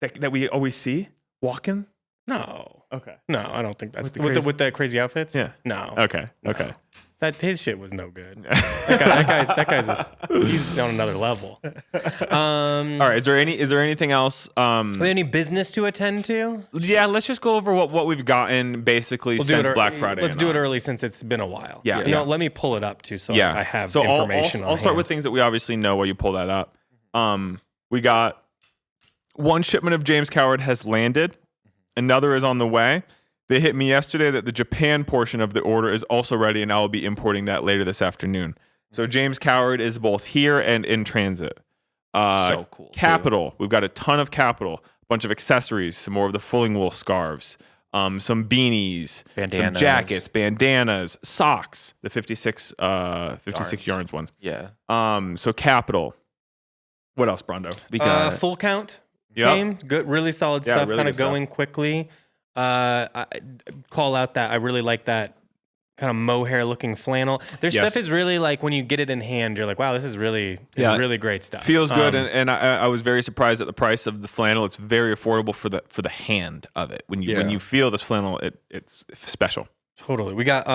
that we always see walking? No. Okay. No, I don't think that's with the crazy outfits. Yeah. No. Okay. No. Okay. That his shit was no good. that guy's he's on another level. All right. Is there anything else? Any business to attend to? Yeah. Let's just go over what we've gotten basically since Black Friday. Let's do it early since it's been a while. Yeah. You know, let me pull it up too, so I have information. I'll start with things that we obviously know while you pull that up. We got one shipment of James Coward has landed. Another is on the way. They hit me yesterday that the Japan portion of the order is also ready, and I will be importing that later this afternoon. So James Coward is both here and in transit. So cool. Capital. We've got a ton of capital, a bunch of accessories, some more of the fulling wool scarves, some beanies, some jackets, bandanas, socks, the 56 yards ones. Yeah. So capital. What else, Brondo? We got full count game. Good, really solid stuff. Really kind of going quickly. I call out that I really like that kind of mohair looking flannel. Their stuff is really like when you get it in hand, you're like, wow, this is really great stuff. Feels good, and I was very surprised at the price of the flannel. It's very affordable for the hand of it. When you feel this flannel, it's special. Totally. We got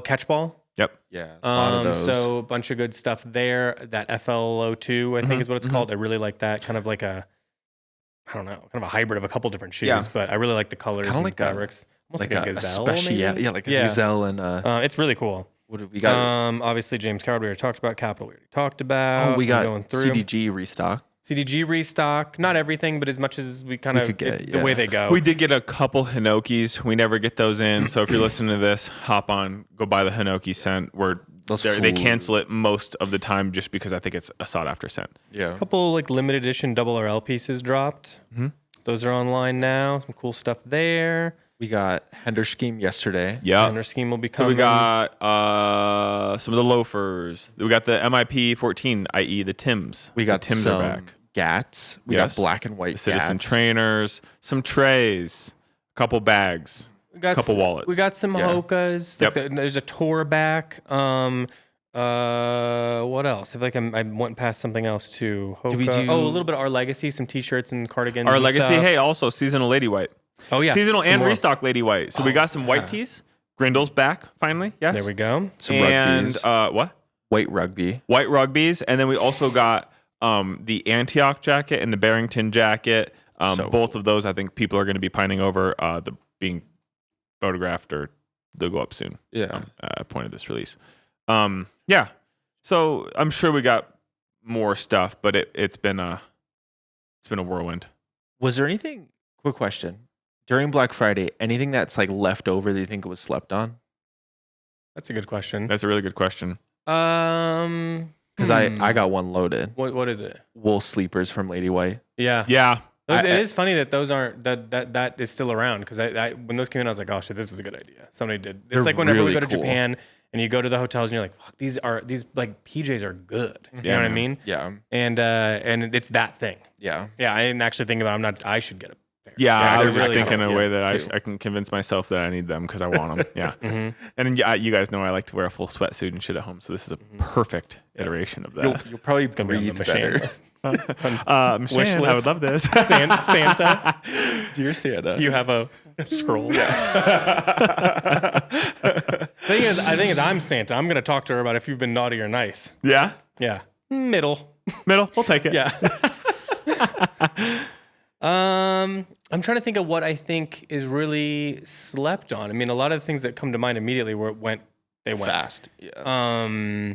Catchball. Yep. Yeah. A lot of those. So a bunch of good stuff there. That FL02, I think is what it's called. I really like that. Kind of like I don't know, kind of a hybrid of a couple different shoes, but I really like the colors and the fabrics. Almost like a gazelle, maybe? Yeah, like a gazelle and it's really cool. What have we got? Obviously James Coward we already talked about. Capital we already talked about. Oh, we got going through. CDG restock. CDG restock. Not everything, but as much as we kind of get the way they go. We did get a couple Hinokis. We never get those in. So if you're listening to this, hop on, go buy the Hinoki scent. They cancel it most of the time just because I think it's a sought after scent. Yeah. A couple like limited edition double RL pieces dropped. Mm-hmm. Those are online now. Some cool stuff there. We got Hender Scheme yesterday. Yeah. Hender Scheme will be coming. So we got some of the loafers. We got the MIP 14, i.e. the Tims. We got the Tims some are back. Gats. We got black and white Citizen Gats. trainers, some trays, a couple bags. We got couple wallets. We got some Hokas. Yep. There's a tour back. What else? I feel like I went past something else too. Hoka. A little bit of Our Legacy, some t-shirts and cardigans. Our and Legacy. stuff. Hey, also seasonal Lady White. Oh yeah, seasonal some and more. restock Lady White. So we got some white tees. Grindel's back finally. Yes. There we go. Some and rugbies. What? White rugby. White rugbies, and then we also got the Antioch jacket and the Barrington jacket. Both of those, I think people are going to be pining over. The being photographed or they'll go up soon. Yeah. Point of this release. Yeah. So I'm sure we got more stuff, but it's been a whirlwind. Was there anything? Quick question. During Black Friday, anything that's like left over that you think it was slept on? That's a good question. That's a really good question. Because I got one loaded. What is it? Wool sleepers from Lady White. Yeah. Yeah. It is funny that those aren't that is still around because I when those came in I was like, oh shit, this is a good idea. Somebody did. It's like whenever we go to Japan and you go to the hotels and you're like, fuck, these like PJs are good. You know what I mean? Yeah. And it's that thing. Yeah. Yeah. I didn't actually think about. I should get a pair. Yeah, I was really just thinking in a way that too. I can convince myself that I need them because I want them. Yeah. Mm-hmm. And then, you guys know I like to wear a full sweatsuit and shit at home, so this is a perfect iteration of that. You'll probably breathe better. Shan, I would love this. Santa. Dear Santa. You have a scroll. Thing is, I'm Santa. I'm gonna talk to her about if you've been naughty or nice. Yeah? Yeah. Middle. We'll take it. Yeah. I'm trying to think of what I think is really slept on. I mean, a lot of the things that come to mind immediately went fast. Yeah.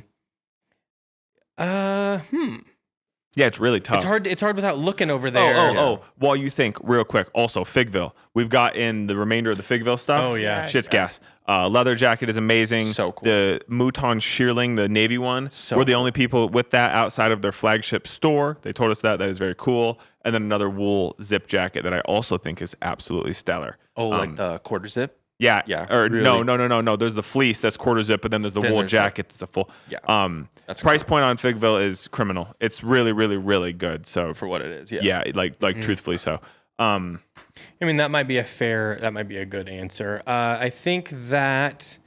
Yeah, it's really tough. It's hard without looking over there. Oh. While you think, real quick, also Figville. We've got in the remainder of the Figville stuff. Oh, yeah. Shit's gas. Leather jacket is amazing. So cool. The Mouton Shearling, the Navy one, So we're the cool. only people with that outside of their flagship store. They told us that. That is very cool. And then another wool zip jacket that I also think is absolutely stellar. Oh, like the quarter zip? Yeah. Yeah, Or really. No. There's the fleece that's quarter zip, but then there's the wool there's jacket that's a full. Yeah. That's Price point on Figville is criminal. It's really, really, really good. So for what it is. Yeah. yeah, like truthfully so. I mean, that might be a good answer. I think that.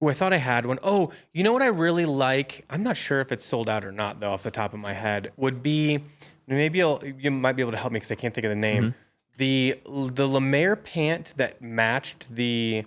Oh, I thought I had one. Oh, you know what I really like? I'm not sure if it's sold out or not, though, off the top of my head. Would be maybe you might be able to help me because I can't think of the name. The Lemaire pant that matched the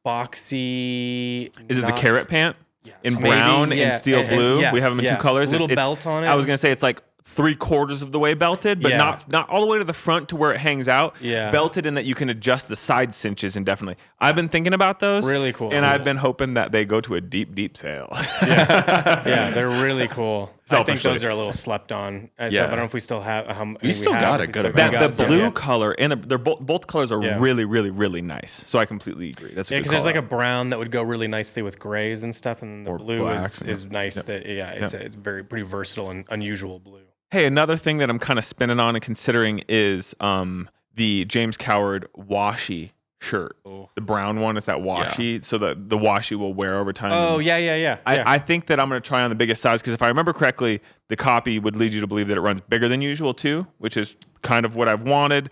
boxy. Is it the carrot pant? In Maybe, brown yeah. and steel blue. Yes, We have them in two colors. Little belt on it. I was gonna say it's like 3/4 of the way belted, but Yeah. not all the way to the front to where it hangs out. Yeah. Belted in that you can adjust the side cinches indefinitely. I've been thinking about those. Really cool. And I've been hoping that they go to a deep, deep sale. Yeah, they're really cool. I think Selfishly. those are a little slept on. Yeah. I don't know if we still have. We still got a good amount. The blue color and they're both colors are Yeah. really, really, really nice. So I completely agree. That's a Yeah, good because there's call like a out. brown that would go really nicely with grays and stuff, and the Or blue blacks, is nice. Yep. That it's pretty versatile and unusual blue. Hey, another thing that I'm kind of spinning on and considering is the James Coward washi shirt. Oh. The brown one is that washi, so the washi will wear over time. Oh yeah. I think that I'm going to try on the biggest size because if I remember correctly, the copy would lead you to believe that it runs bigger than usual too, which is kind of what I've wanted.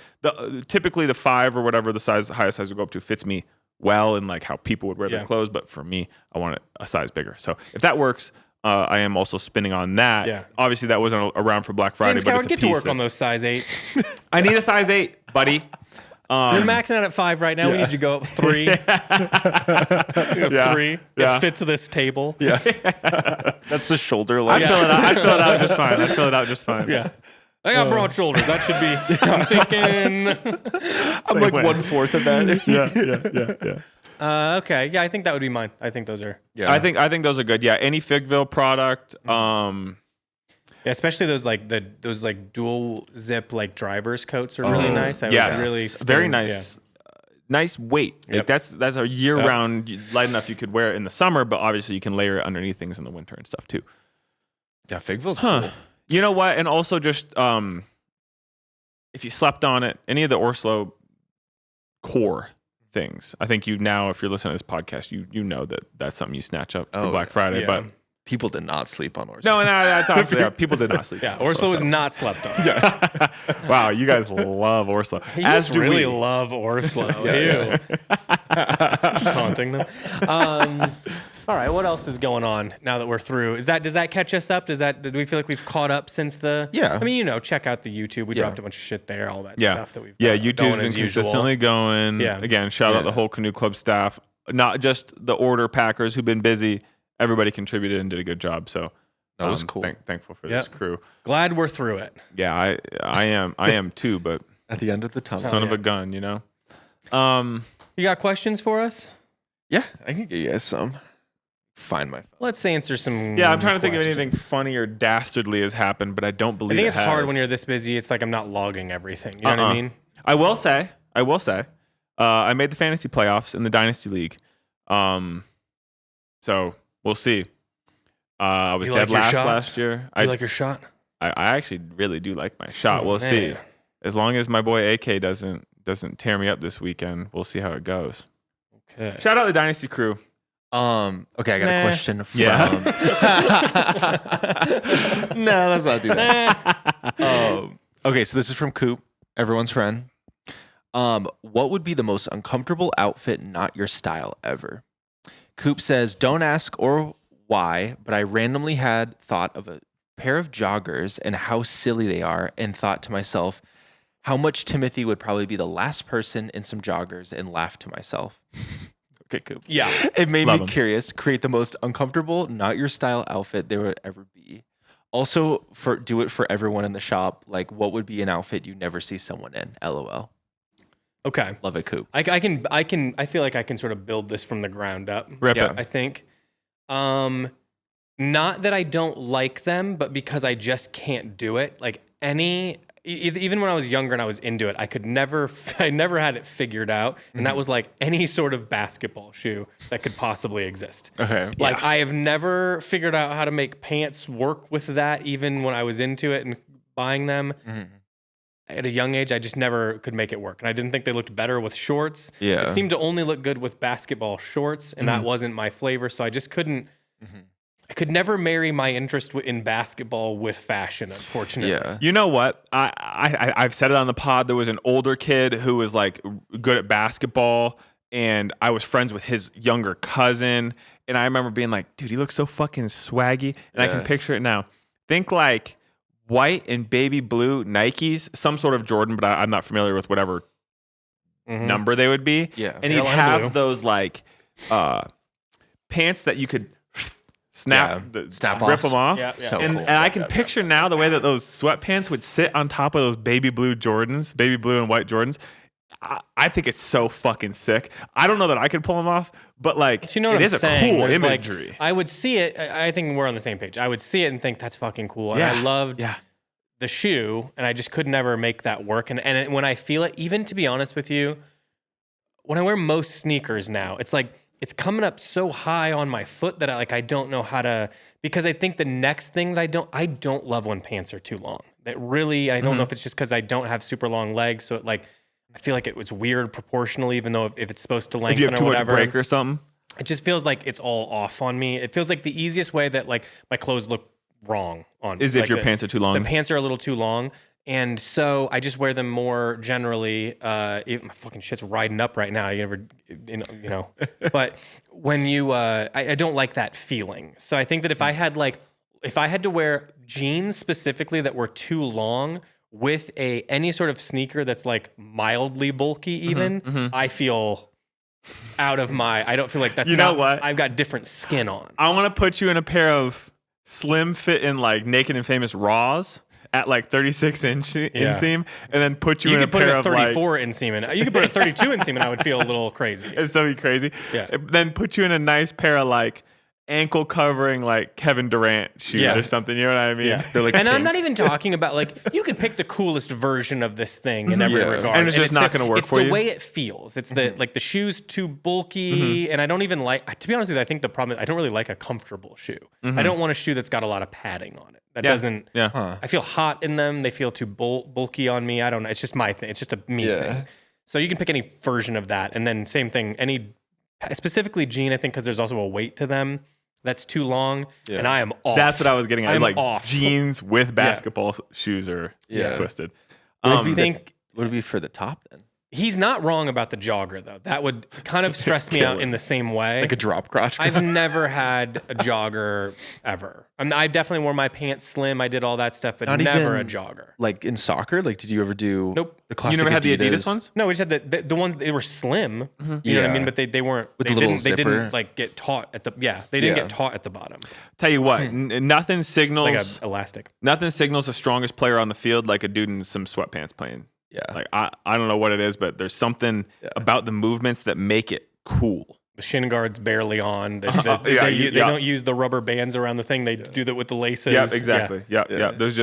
Typically the 5 or whatever the highest size would go up to fits me well in like how people would wear their clothes, but for me, I want it a size bigger. So if that works, I am also spinning on that. Yeah. Obviously, that wasn't around for Black Friday, James but Coward, it's a get to piece work on those size 8s. I need a size 8, buddy. You're maxing out at 5 right now. We need you to go up 3. Yeah. 3. Yeah. It fits this table. Yeah. That's the shoulder I line. fill it out just fine. Yeah. I got broad shoulders. That should be. I'm thinking. I'm like way. 1/4 of that. Yeah. Okay. Yeah, I think that would be mine. I think those are. Yeah. I think those are good. Yeah, any Figville product. Yeah, especially those dual zip like driver's coats are really nice. I was really very spinning- nice. Nice weight. Yep. Like that's a year round light enough you could wear it in the summer, but obviously you can layer it underneath things in the winter and stuff too. Yeah, Figville's cool. You know what? And also just if you slept on it, any of the Orslo core things, I think you now, if you're listening to this podcast, you know that that's something you snatch up for Black Friday. yeah. But People did not sleep on Orso. no, that's obviously people did not sleep. Yeah, on Orslo was so. not slept on. Wow, you guys love Orslo. You As just do really we. love Orslo. Ew. Taunting them. All right, what else is going on now that we're through? Does that catch us up? Did we feel like we've caught up since the? Yeah. I mean, check out the YouTube. We Yeah. dropped a bunch of shit there, all that Yeah, stuff that we've yeah. got YouTube's going been as usual. consistently going. Yeah. Again, shout out Yeah. the whole Canoe Club staff, not just the order packers who've been busy. Everybody contributed and did a good job. So That was cool. Thankful for Yep. this crew. Glad we're through it. Yeah, I am too. But At the end of the tunnel. son of a gun, You got questions for us? Yeah, I can get you guys some. Find my phone. Let's answer some. Yeah, I'm trying to think of questions. anything funny or dastardly has happened, but I don't I believe think it it's hard has. when you're this busy. It's like I'm not logging everything. You know what I mean? I will say, I made the fantasy playoffs in the Dynasty League. So we'll see. I was You dead like your last shot? year. You like your shot? I actually really do like my shot. We'll Man. see. As long as my boy AK doesn't tear me up this weekend, we'll see how it goes. Okay. Shout out the Dynasty crew. Okay, I got Nah. a question from. Yeah. No, let's not do that. Okay, so this is from Coop, everyone's friend. What would be the most uncomfortable outfit not your style ever? Coop says, don't ask or why, but I randomly had thought of a pair of joggers and how silly they are and thought to myself, how much Timothy would probably be the last person in some joggers and laugh to myself. Okay, Coop. Yeah. It made Love me 'em. curious. Create the most uncomfortable, not your style outfit there would ever be. Also, do it for everyone in the shop. Like, what would be an outfit you never see someone in? LOL. Okay. Love it, Coop. I feel like I can sort of build this from the ground up. Rip Yeah. it. I think. Not that I don't like them, but because I just can't do it. Like even when I was younger and I was into it, I never had it figured out. And that was like any sort of basketball shoe that could possibly exist. Okay. Like I have never figured out how to make pants work with that, even when I was into it and buying them. At a young age, I just never could make it work. And I didn't think they looked better with shorts. Yeah. It seemed to only look good with basketball shorts, and that wasn't my flavor. So I just couldn't. I could never marry my interest in basketball with fashion, unfortunately. Yeah. You know what? I've said it on the pod. There was an older kid who was like good at basketball, and I was friends with his younger cousin. And I remember being like, dude, he looks so fucking swaggy. And I can picture it now. Think like white and baby blue Nikes, some sort of Jordan, but I'm not familiar with whatever number they would be. Yeah. And he'd Blue. have those like pants that you could snap Snap rip offs. them off. Yeah, yeah. So and cool. I can picture now the way that those sweatpants would sit on top of those baby blue Jordans, baby blue and white Jordans. I think it's so fucking sick. I don't know that I could pull them off, but like But you know what it I'm is a saying? cool There's, like, imagery. I would see it. I think we're on the same page. I would see it and think that's fucking cool. And I loved the shoe, and I just could never make that work. And when I feel it, even to be honest with you, when I wear most sneakers now, it's like it's coming up so high on my foot that I don't know how to, because I think the next thing that I don't love when pants are too long. That really, I don't know if it's just because I don't have super long legs, so I feel like it was weird proportionally, even though if it's supposed to lengthen If you have too or much whatever. break or something. It just feels like it's all off on me. It feels like the easiest way that like my clothes look wrong on Is like if your pants are too long. The pants are a little too long. And so I just wear them more generally. My fucking shit's riding up right now. You know. But when I don't like that feeling. So I think that if I had to wear jeans specifically that were too long with any sort of sneaker that's like mildly bulky, even, I feel out of I don't feel like that's what? I've got different skin on. I want to put you in a pair of slim fit in like Naked and Famous Raws at like 36 inseam, and then put you in a could put pair a of 34 inseam in. You could put a 32 inseam and I would feel a little crazy. It's so crazy. Yeah. Then put you in a nice pair of like ankle covering like Kevin Durant shoes or something. You know what I mean? Yeah. They're like and I'm pink. not even talking about like you could pick the coolest version of this thing in every regard, And it's just not gonna work for It's you? the way it feels. It's the like the shoe's too bulky, and I don't even like. To be honest with you, I think the problem is I don't really like a comfortable shoe. I don't want a shoe that's got a lot of padding on it. That doesn't. Yeah. I feel hot in them. They feel too bulky on me. I don't know. It's just my thing. It's just a me thing. So you can pick any version of that, and then same thing. Specifically jean, I think, because there's also a weight to them. That's too long, and I am off. That's what I was getting at. I'm It's like off. jeans with basketball shoes are twisted. Would it be for the top then? He's not wrong about the jogger, though. That would kind of stress me out in the same way. Like a drop crotch. I've never had a jogger ever. I definitely wore my pants slim. I did all that stuff, but Not never a even, jogger. Like in soccer? Like, did you ever do Nope. the classic You never had the Adidas ones? No, we just had the ones, they were slim. You know what I Yeah. mean? But they weren't. With they the little didn't, They zipper. didn't like get taut at the, they didn't Yeah. get taut at the bottom. Tell you what, nothing signals Like a elastic. nothing signals the strongest player on the field like a dude in some sweatpants playing. Yeah. Like I don't know what it is, but there's something about the movements that make it cool. The shin guard's barely on. They Yeah, don't use the rubber bands around the thing. They do that with the laces. Yeah, exactly. Yeah. There's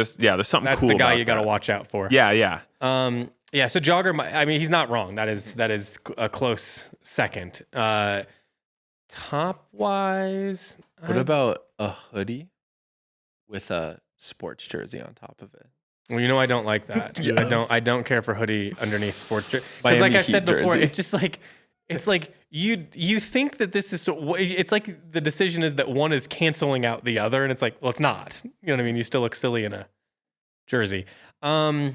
something That's cool the guy about you got to that. watch out for. Yeah. Yeah. So jogger, I mean, he's not wrong. That is a close second. Top wise, What about a hoodie with a sports jersey on top of it? well, you know, I don't like that. I don't care for hoodie underneath sports jersey. Because Miami like I Heat said before, jersey. it's just like it's like you think that this is it's like the decision is that one is canceling out the other, and it's like, well, it's not. You know what I mean? You still look silly in a jersey. I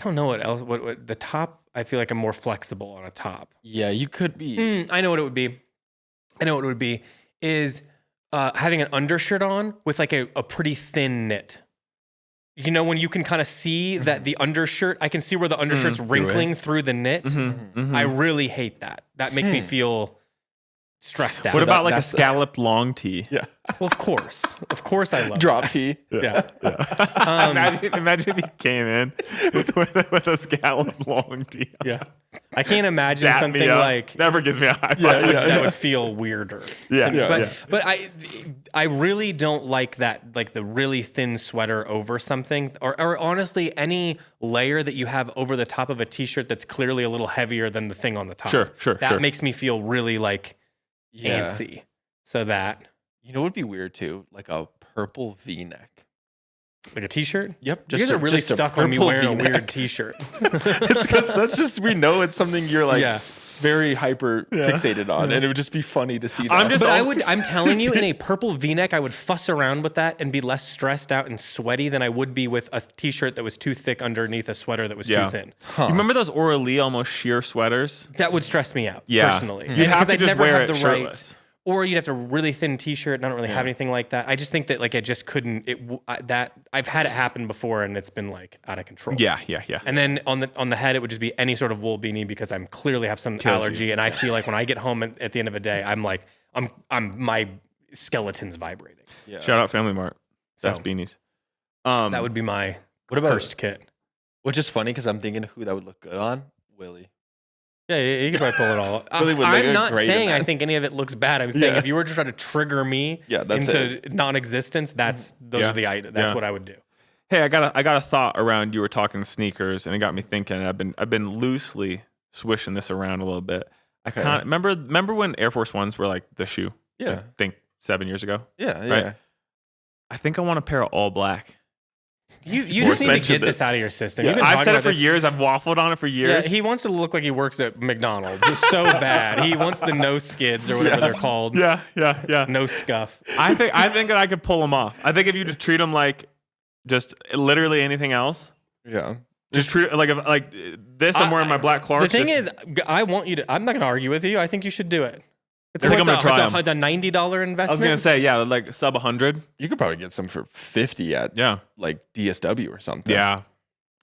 don't know what else. What the top? I feel like I'm more flexible on a top. Yeah, you could be. I know what it would be. Is having an undershirt on with like a pretty thin knit. You know, when you can kind of see that the undershirt, I can see where the undershirt's wrinkling through the knit. I really hate that. That makes me feel stressed out. What about like a that's- scalloped long tee? Yeah. Well, of course, I love Drop that. tee. Yeah. Imagine if he came in with a scalloped long tee. Yeah. I can't imagine Dap me something up. like Never gives me a high five. that would feel weirder. Yeah, to me. yeah, But I really don't like that, like the really thin sweater over something, or honestly any layer that you have over the top of a t-shirt that's clearly a little heavier than the thing on the top. Sure. That makes me feel really like Yeah. antsy. So that You know what would be weird too? Like a purple V-neck. like a t-shirt. Yep. You guys are really stuck on me purple wearing a V-neck. weird t-shirt. It's because that's just, we know it's something you're like Yeah. very hyper fixated on, and it would just be funny to see that. I'm telling you, in a purple V-neck, I would fuss around with that and be less stressed out and sweaty than I would be with a t-shirt that was too thick underneath a sweater that was too thin. You remember those Oral-Lee almost sheer sweaters? That would stress me out, Yeah. personally. You'd have Because to I'd just never wear have it the shirtless. or you'd have to really thin t-shirt, and I don't really have anything like that. I just think that like I just couldn't. That I've had it happen before, and it's been like out of control. Yeah. And then on the head, it would just be any sort of wool beanie because I'm clearly have some allergy, and I feel like when I get home at the end of the day, I'm like my skeleton's vibrating. Yeah. Shout out Family Mart. That's So- beanies. That would be my first kit. Which is funny because I'm thinking who that would look good on. Willie. Yeah, you could probably pull it all. Really would look I'm not great in saying I that. think any of it looks bad. I'm saying Yeah. if you were to try to trigger me that's into non-existence, those Yeah. are the items. That's Yeah. what I would do. Hey, I got a thought around you were talking sneakers, and it got me thinking. I've been loosely swishing this around a little bit. I Okay. can't remember when Air Force Ones were like the shoe. Yeah. I think 7 years ago. Yeah. Right. I think I want a pair of all black. You Or just need to mention get this this. out of your system. Yeah. You've been I've talking said it about for this. years. I've waffled on it for years. Yeah, he wants to look like he works at McDonald's. It's so bad. He wants the no skids or whatever they're called. yeah. No scuff. I think that I could pull them off. I think if you just treat them like just literally anything else, Yeah. just treat it like this. I'm wearing my black Clarks. The thing is, I want you to. I'm not going to argue with you. I think you should do it. It's I think I'm gonna try 'em. It's a $90 investment. I was gonna say like sub 100. You could probably get some for 50 at like DSW or something. Yeah.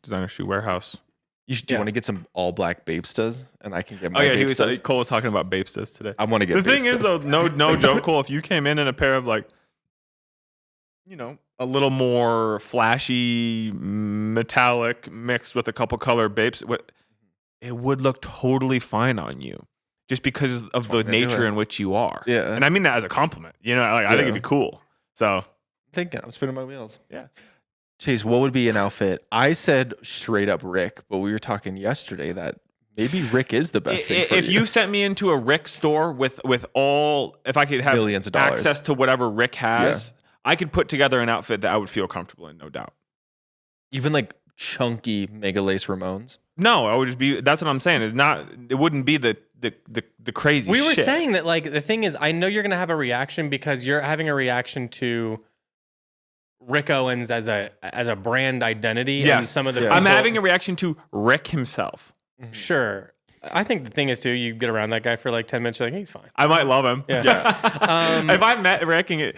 Designer Shoe Warehouse. Do you want to get some all black Babestas, and I can get my Oh yeah, Babestas? Cole was talking about Babestas today. I want to get The thing is Babestas. though, no joke, Cole. If you came in a pair of like, a little more flashy metallic mixed with a couple color Babes, it would look totally fine on you, just because of the nature in which you are. Yeah. And I mean that as a compliment. I think it'd be cool. So I'm spinning my wheels. yeah. Chase, what would be an outfit? I said straight up Rick, but we were talking yesterday that maybe Rick is the best thing for If you sent me into a Rick store with if I could have Millions of dollars. access to whatever Rick has, I could put together an outfit that I would feel comfortable in, no doubt. even like chunky mega lace Ramones. No, I would just be. That's what I'm saying. It wouldn't be the crazy. We were shit. saying that like the thing is, I know you're going to have a reaction because you're having a reaction to Rick Owens as a brand identity. Yeah. And some of the Yeah. I'm people- having a reaction to Rick himself. Sure. I think the thing is too, you get around that guy for like 10 minutes, you're like, he's fine. I might love him. Yeah. If I met Rick and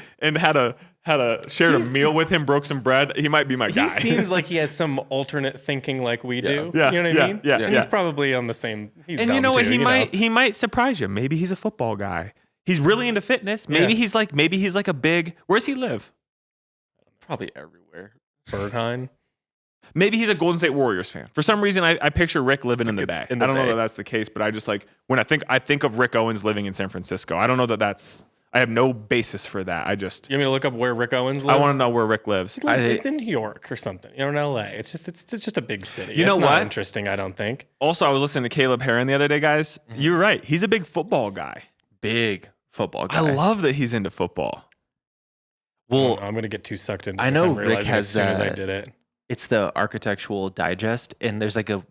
shared a meal with him, broke some bread, he might be my guy. He seems like he has some alternate thinking like we do. Yeah. You know what I mean? Yeah. And he's probably on the same. He's And dumb you know what? too, He might surprise you. Maybe he's a football guy. He's really into fitness. Maybe he's like a big. Where's he live? Probably everywhere. Berghain. Maybe he's a Golden State Warriors fan. For some reason, I picture Rick living in the Bay. in the I don't know Bay. that that's the case, but I just like when I think of Rick Owens living in San Francisco. I don't know that that's. I have no basis for that. I just. You want me to look up where Rick Owens lives? I want to know where Rick lives. It's in New York or something. In LA. It's just a big city. You know it's not what? interesting, I don't think. Also, I was listening to Caleb Herron the other day, guys. You're right. He's a big football guy. Big football guy. I love that he's into football. Well, I'm gonna get too sucked into. I this. know I'm Rick realizing has as soon as I that- did it. it's the Architectural Digest, and there's like a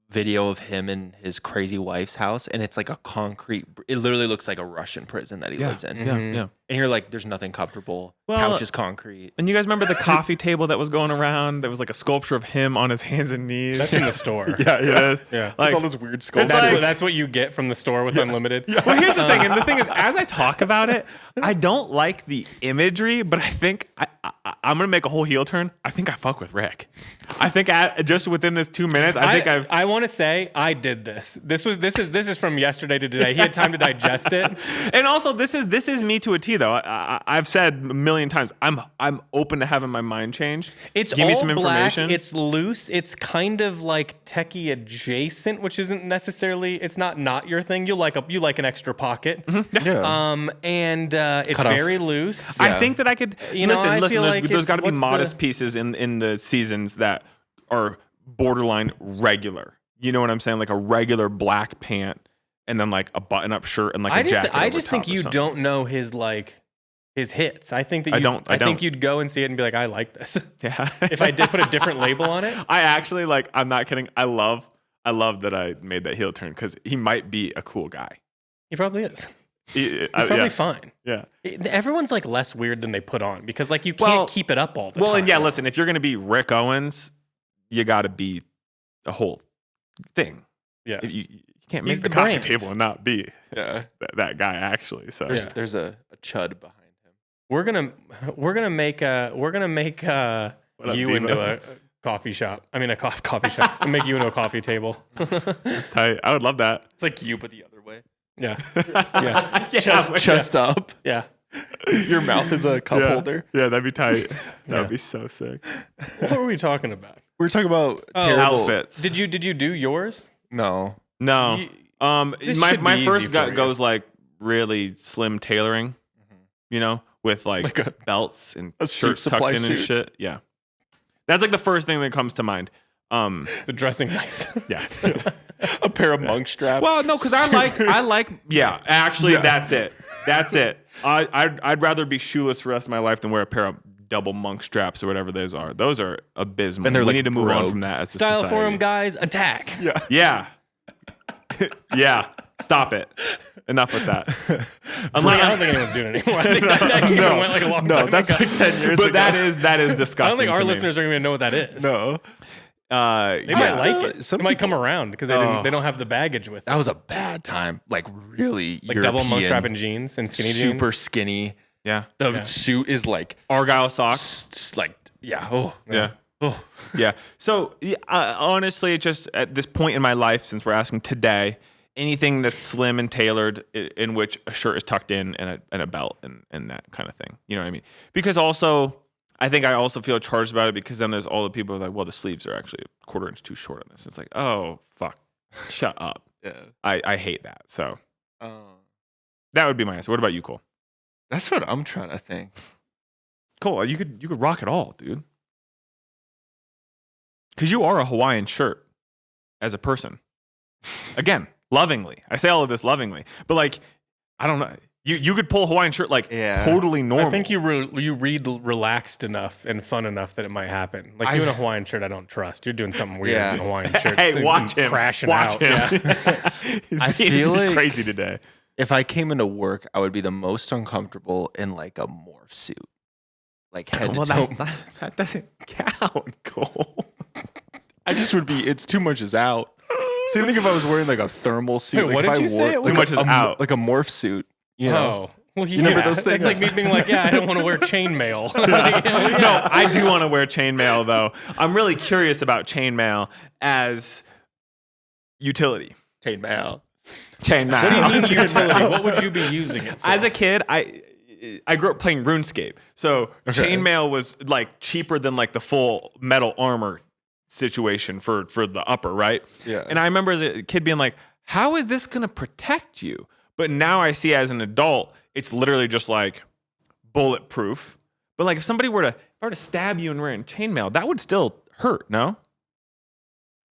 video of him in his crazy wife's house, and it's like a concrete. It literally looks like a Russian prison that he lives in. Yeah. And you're like, there's nothing comfortable. Well, Couch is concrete. And you guys remember the coffee table that was going around? There was like a sculpture of him on his hands and knees. That's in the store. Yeah. Yeah. It's all this weird sculpture. That's what you get from the store with Unlimited. Yeah. Well, here's the thing, and the thing is, as I talk about it, I don't like the imagery, but I think I'm gonna make a whole heel turn. I think I fuck with Rick. I think just within this 2 minutes, I want to say I did this. This is from yesterday to today. He had time to digest it. And also, this is me to a T though. I've said a million times, I'm open to having my mind changed. It's Give all me some black. information. It's loose. It's kind of like techie adjacent, which isn't necessarily. It's not your thing. You like an extra pocket. Mm-hmm. Yeah. And it's Cut off. very loose. I think that I could I listen. feel like There's got to be what's modest pieces in the seasons that are borderline regular. You know what I'm saying? Like a regular black pant, and then like a button-up shirt and like a jacket. I over just top think or you something. don't know his hits. I think that I think you'd go and see it and be like, I like this. Yeah. If I did put a different label on it. I actually like. I'm not kidding. I love that I made that heel turn because he might be a cool guy. He probably is. He's Probably fine. Yeah. Everyone's like less weird than they put on because like you can't keep it up all the time. Well, and yeah, listen, if you're gonna be Rick Owens, you got to be the whole thing. Yeah. You can't He's make the the coffee brand. table and not be Yeah. that guy actually. So There's a chud behind him. We're gonna make What up, you Devo? into a coffee shop. I mean a coffee shop. And make you into a coffee table. it's tight. I would love that. It's like you, but the other way. Yeah. Yeah. Chest up. Yeah. Your mouth is a cup holder. Yeah, that'd be tight. That'd be so sick. What were we talking about? We were talking about terrible Outfits. Did you do yours? No. No. You- This My should be first easy for you. goes like really slim tailoring, you know, with like Like belts and a suit shirts tucked supply in and suit. shit. Yeah. That's like the first thing that comes to mind. The dressing nice. Yeah. A pair of monk straps. Well, no, because I like. Yeah, actually, that's it. That's it. I'd rather be shoeless for the rest of my life than wear a pair of double monk straps or whatever those are. Those are abysmal. And they're we like need to move on brogued. from that as a Style society. forum guys, attack. Yeah. Yeah. Stop it. Enough with that. I don't think anyone's doing it anymore. I think that game went like a long time that's ago. like 10 years But ago. that is disgusting. I don't think our to me. listeners are going to know what that is. No. They might like it. Some They might come around because they don't have the baggage with That was a bad time. Like really like European, double monk strap and jeans and skinny super jeans. skinny. Yeah. The suit is like Argyle socks. like oh Yeah. oh Yeah. So honestly, just at this point in my life, since we're asking today, anything that's slim and tailored, in which a shirt is tucked in and a belt and that kind of thing. You know what I mean? Because also, I think I also feel charged about it because then there's all the people who are like, well, the sleeves are actually a quarter inch too short on this. It's like, oh fuck, shut up. yeah. I hate that. So that would be my answer. What about you, Cole? That's what I'm trying to think. Cole, you could rock it all, dude. Because you are a Hawaiian shirt as a person. Again, lovingly. I say all of this lovingly. But like, I don't know. You could pull a Hawaiian shirt like totally normal. I think you read relaxed enough and fun enough that it might happen. Like you in a Hawaiian shirt, I don't trust. You're doing something weird in a Hawaiian shirt. Hey, watch him. Crashing Watch out. him. Yeah. He's feel like- crazy today. If I came into work, I would be the most uncomfortable in like a morph suit. Like head to toe. That doesn't count, Cole. I just would be it's too much is out. Same thing if I was wearing like a thermal suit. Wait, like what if did I you say? wore Too like much is out. Like a morph suit. You know? Oh. Well, yeah. remember those things? That's like me being like, I don't want to wear chainmail. No, I do want to wear chainmail though. I'm really curious about chainmail as utility. Chainmail. Chainmail. What do you mean utility? What would you be using it for? As a kid, I grew up playing RuneScape, so chainmail was like cheaper than like the full metal armor situation for the upper, right? Yeah. And I remember as a kid being like, "How is this gonna protect you?" But now I see as an adult, it's literally just like bulletproof. But like if somebody were to stab you and wearing chainmail, that would still hurt. No.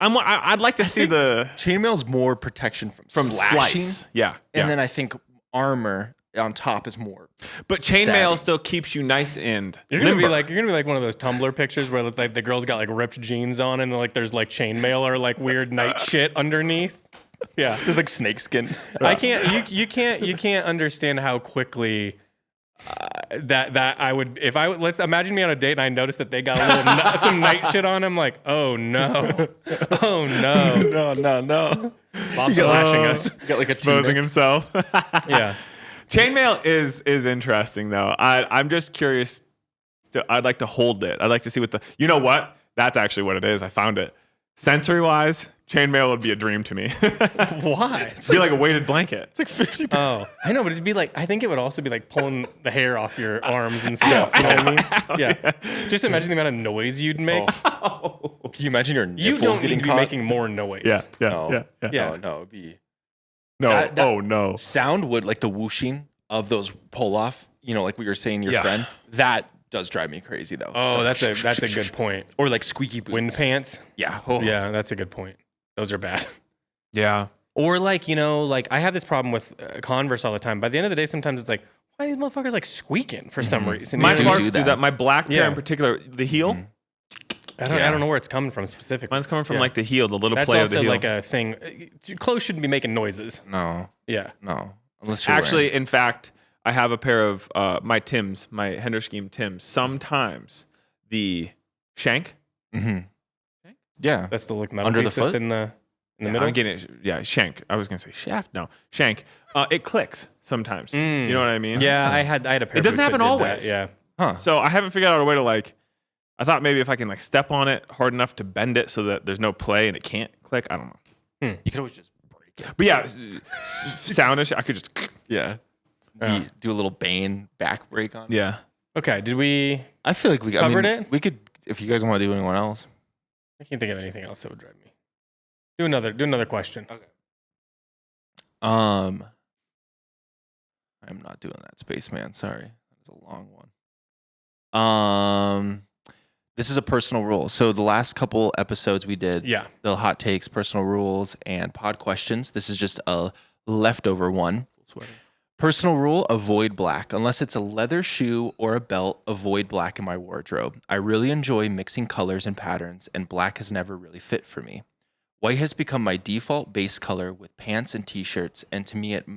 I'd like to see the Chainmail's more protection from slashing. slice. Yeah. And then I think armor on top is more. But chainmail stabbing. still keeps you nice and You're gonna be limber. like one of those Tumblr pictures where like the girl's got like ripped jeans on and like there's like chainmail or like weird night shit underneath. Yeah. There's like snakeskin. I can't. You can't understand how quickly that I would, if I would, let's imagine me on a date and I noticed that they got a little some night shit on. I'm like, oh no, oh no, no. Bob's flashing us. You got like a Exposing tunic. himself. Yeah. Chainmail is interesting though. I'm just curious. I'd like to hold it. I'd like to see what the. You know what? That's actually what it is. I found it. Sensory wise, chainmail would be a dream to me. Why? It'd be like a weighted blanket. It's like 50. Oh, I know, but it'd be like, I think it would also be like pulling the hair off your arms and stuff. You know what I mean? Yeah. Just imagine the amount of noise you'd make. Oh. Can you imagine your nipple You don't getting need to be caught? making more noise. Yeah. No. Yeah. No, it'd be No. That- Oh no. sound would like the whooshing of those pull off. You know, like we were saying, your Yeah. friend. That does drive me crazy though. Oh, that's a good point. Or like squeaky boots. Wind pants. Yeah. Oh. Yeah, that's a good point. Those are bad. Yeah. Or like, you know, like I have this problem with Converse all the time. By the end of the day, sometimes it's like, why are these motherfuckers like squeaking for some reason? You My know what I mean? Clarks do do that. that. My black pair Yeah. in particular, the heel. I don't know where it's coming from specifically. Mine's coming from Yeah. like the heel, the little That's play of the also heel. like a thing. Clothes shouldn't be making noises. No. Yeah. No. Unless you're Actually, in fact, I have a pair of my Tims, my Henderscheme Tims. Sometimes the shank. Yeah. That's the like metal Under the piece that's foot? in the middle. I'm getting it. Yeah, shank. I was gonna say shaft. No, shank. It clicks sometimes. Mm. You know what I mean? Yeah, I had a pair. It doesn't of boots happen that did always. That. Yeah. Huh. So I haven't figured out a way to like. I thought maybe if I can like step on it hard enough to bend it so that there's no play and it can't click. I don't know. You could always just break it. But yeah, soundish. I could just. Yeah. Yeah. Do a little Bane back break on it. Yeah. Okay. Did we? I feel like we Covered it? We could, if you guys want to do anyone else. I can't think of anything else that would drive me. Do another question. Okay. I'm not doing that, Spaceman. Sorry. That was a long one. This is a personal rule. So the last couple episodes we did, Yeah. the hot takes, personal rules, and pod questions. This is just a leftover one. Personal rule, avoid black. Unless it's a leather shoe or a belt, avoid black in my wardrobe. I really enjoy mixing colors and patterns, and black has never really fit for me. White has become my default base color with pants and t-shirts, and to me it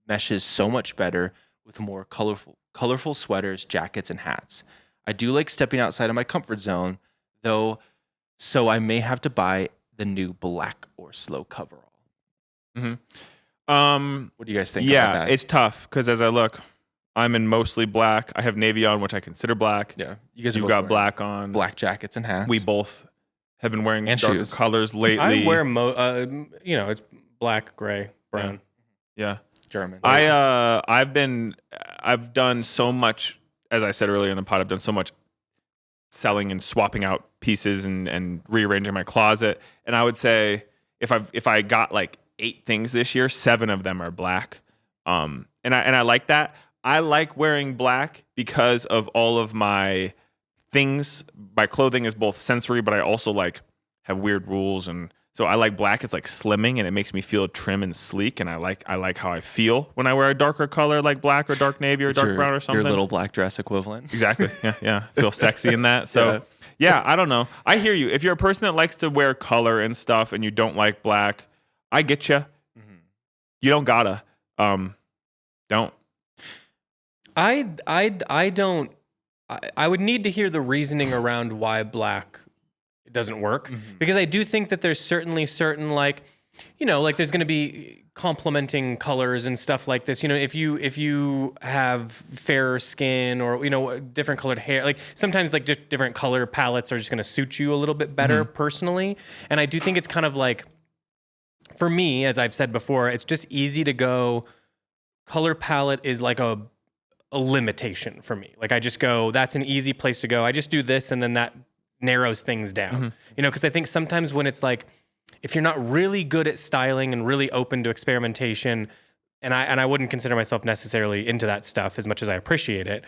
meshes so much better with more colorful sweaters, jackets, and hats. I do like stepping outside of my comfort zone, though, so I may have to buy the new black or slow coverall. What do you guys think about that? It's tough because as I look, I'm in mostly black. I have navy on, which I consider black. Yeah, you guys are You've both got wearing black on. black jackets and hats. We both have been wearing And darker shoes. colors lately. I wear it's black, gray, brown. Yeah. German. I've done so much, as I said earlier in the pod, I've done so much selling and swapping out pieces and rearranging my closet. And I would say if I got like 8 things this year, 7 of them are black. And I like that. I like wearing black because of all of my things. My clothing is both sensory, but I also like have weird rules, and so I like black. It's like slimming, and it makes me feel trim and sleek, and I like how I feel when I wear a darker color like black or dark navy or It's dark brown or something. Your little black dress equivalent. Exactly. Yeah. Feel sexy in that. So yeah, I don't know. I hear you. If you're a person that likes to wear color and stuff and you don't like black, I get you. You don't gotta. Don't. I don't. I would need to hear the reasoning around why black doesn't work, because I do think that there's certainly certain like there's going to be complementing colors and stuff like this. If you have fairer skin or different colored hair, like sometimes like just different color palettes are just going to suit you a little bit better personally. And I do think it's kind of like, for me, as I've said before, it's just easy to go. Color palette is like a limitation for me. Like I just go, that's an easy place to go. I just do this, and then that narrows things down. Because I think sometimes when it's like, if you're not really good at styling and really open to experimentation, and I wouldn't consider myself necessarily into that stuff as much as I appreciate it,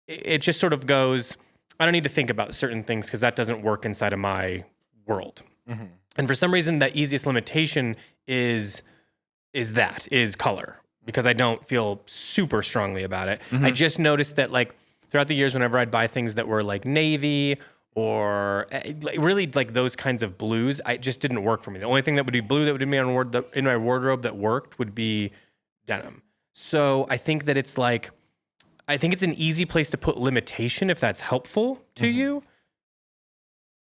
it just sort of goes, I don't need to think about certain things because that doesn't work inside of my world. And for some reason, that easiest limitation is color, because I don't feel super strongly about it. I just noticed that like throughout the years, whenever I'd buy things that were like navy or really like those kinds of blues, it just didn't work for me. The only thing that would be blue that would be in my wardrobe that worked would be denim. So I think that it's like, I think it's an easy place to put limitation if that's helpful to you.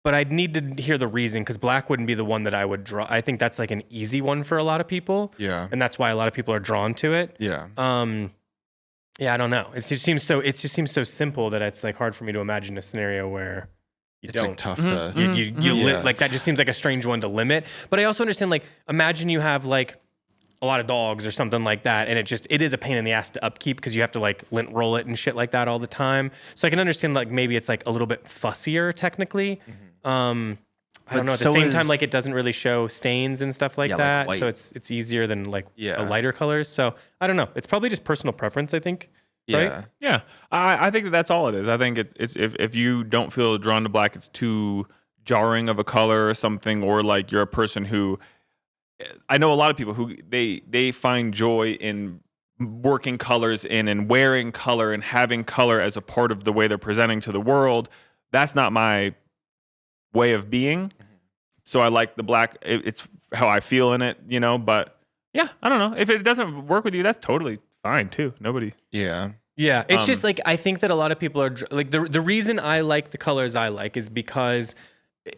But I'd need to hear the reason, because black wouldn't be the one that I would draw. I think that's like an easy one for a lot of people. Yeah. And that's why a lot of people are drawn to it. Yeah. Yeah, I don't know. It just seems so simple that it's like hard for me to imagine a scenario where you It's don't. like tough to. Like that just seems like a strange one to limit. But I also understand, like, imagine you have like a lot of dogs or something like that, and it is a pain in the ass to upkeep because you have to like lint roll it and shit like that all the time. So I can understand like maybe it's like a little bit fussier technically. I don't know. At the same time, like, it doesn't really show stains and stuff like that, like so it's easier than like lighter colors. So I don't know. It's probably just personal preference, I think. Yeah. Right? Yeah, I think that's all it is. I think it's if you don't feel drawn to black, it's too jarring of a color or something, or like you're a person who, I know a lot of people who they find joy in working colors in and wearing color and having color as a part of the way they're presenting to the world. That's not my way of being. So I like the black. It's how I feel in it, you know. But yeah, I don't know. If it doesn't work with you, that's totally fine too. Nobody. Yeah. Yeah, it's just like, I think that a lot of people are like, the reason I like the colors I like is because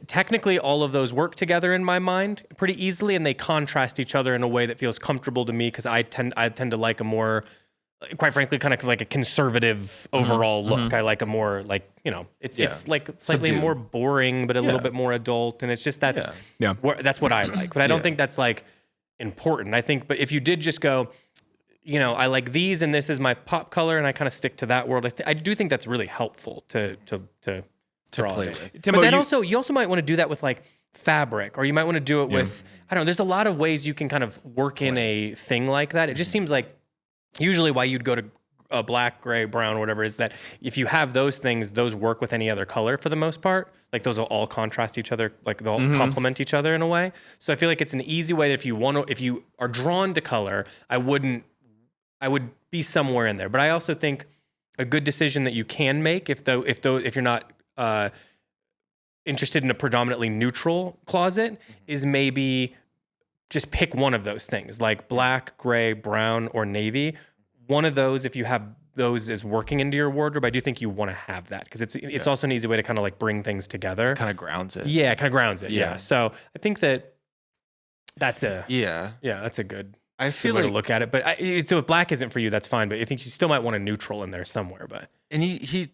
technically all of those work together in my mind pretty easily, and they contrast each other in a way that feels comfortable to me, because I tend to like a more, quite frankly, kind of like a conservative overall look. I like a more like, you know, it's like slightly Subdued. more boring, but a little bit more adult, and it's just that's what I like. But I don't think that's like important. I think, but if you did just go, you know, I like these and this is my pop color, and I kind of stick to that world, I do think that's really helpful to draw play it. with. Timbo, But then also, you also might want to do that with like fabric, or you might want to do it with, I don't know, there's a lot of ways you can kind of work in a thing like that. It just seems like usually why you'd go to a black, gray, brown, whatever, is that if you have those things, those work with any other color for the most part. Like those will all contrast each other, like they'll complement each other in a way. So I feel like it's an easy way that if you are drawn to color, I would be somewhere in there. But I also think a good decision that you can make if you're not interested in a predominantly neutral closet is maybe just pick one of those things, like black, gray, brown, or navy. One of those, if you have those as working into your wardrobe, I do think you want to have that, because it's also an easy way to kind of like bring things together. Kind of grounds it. Yeah, it kind of grounds it. Yeah. So I think that's a good. I feel way like to look at it. But so if black isn't for you, that's fine. But I think you still might want a neutral in there somewhere. But and he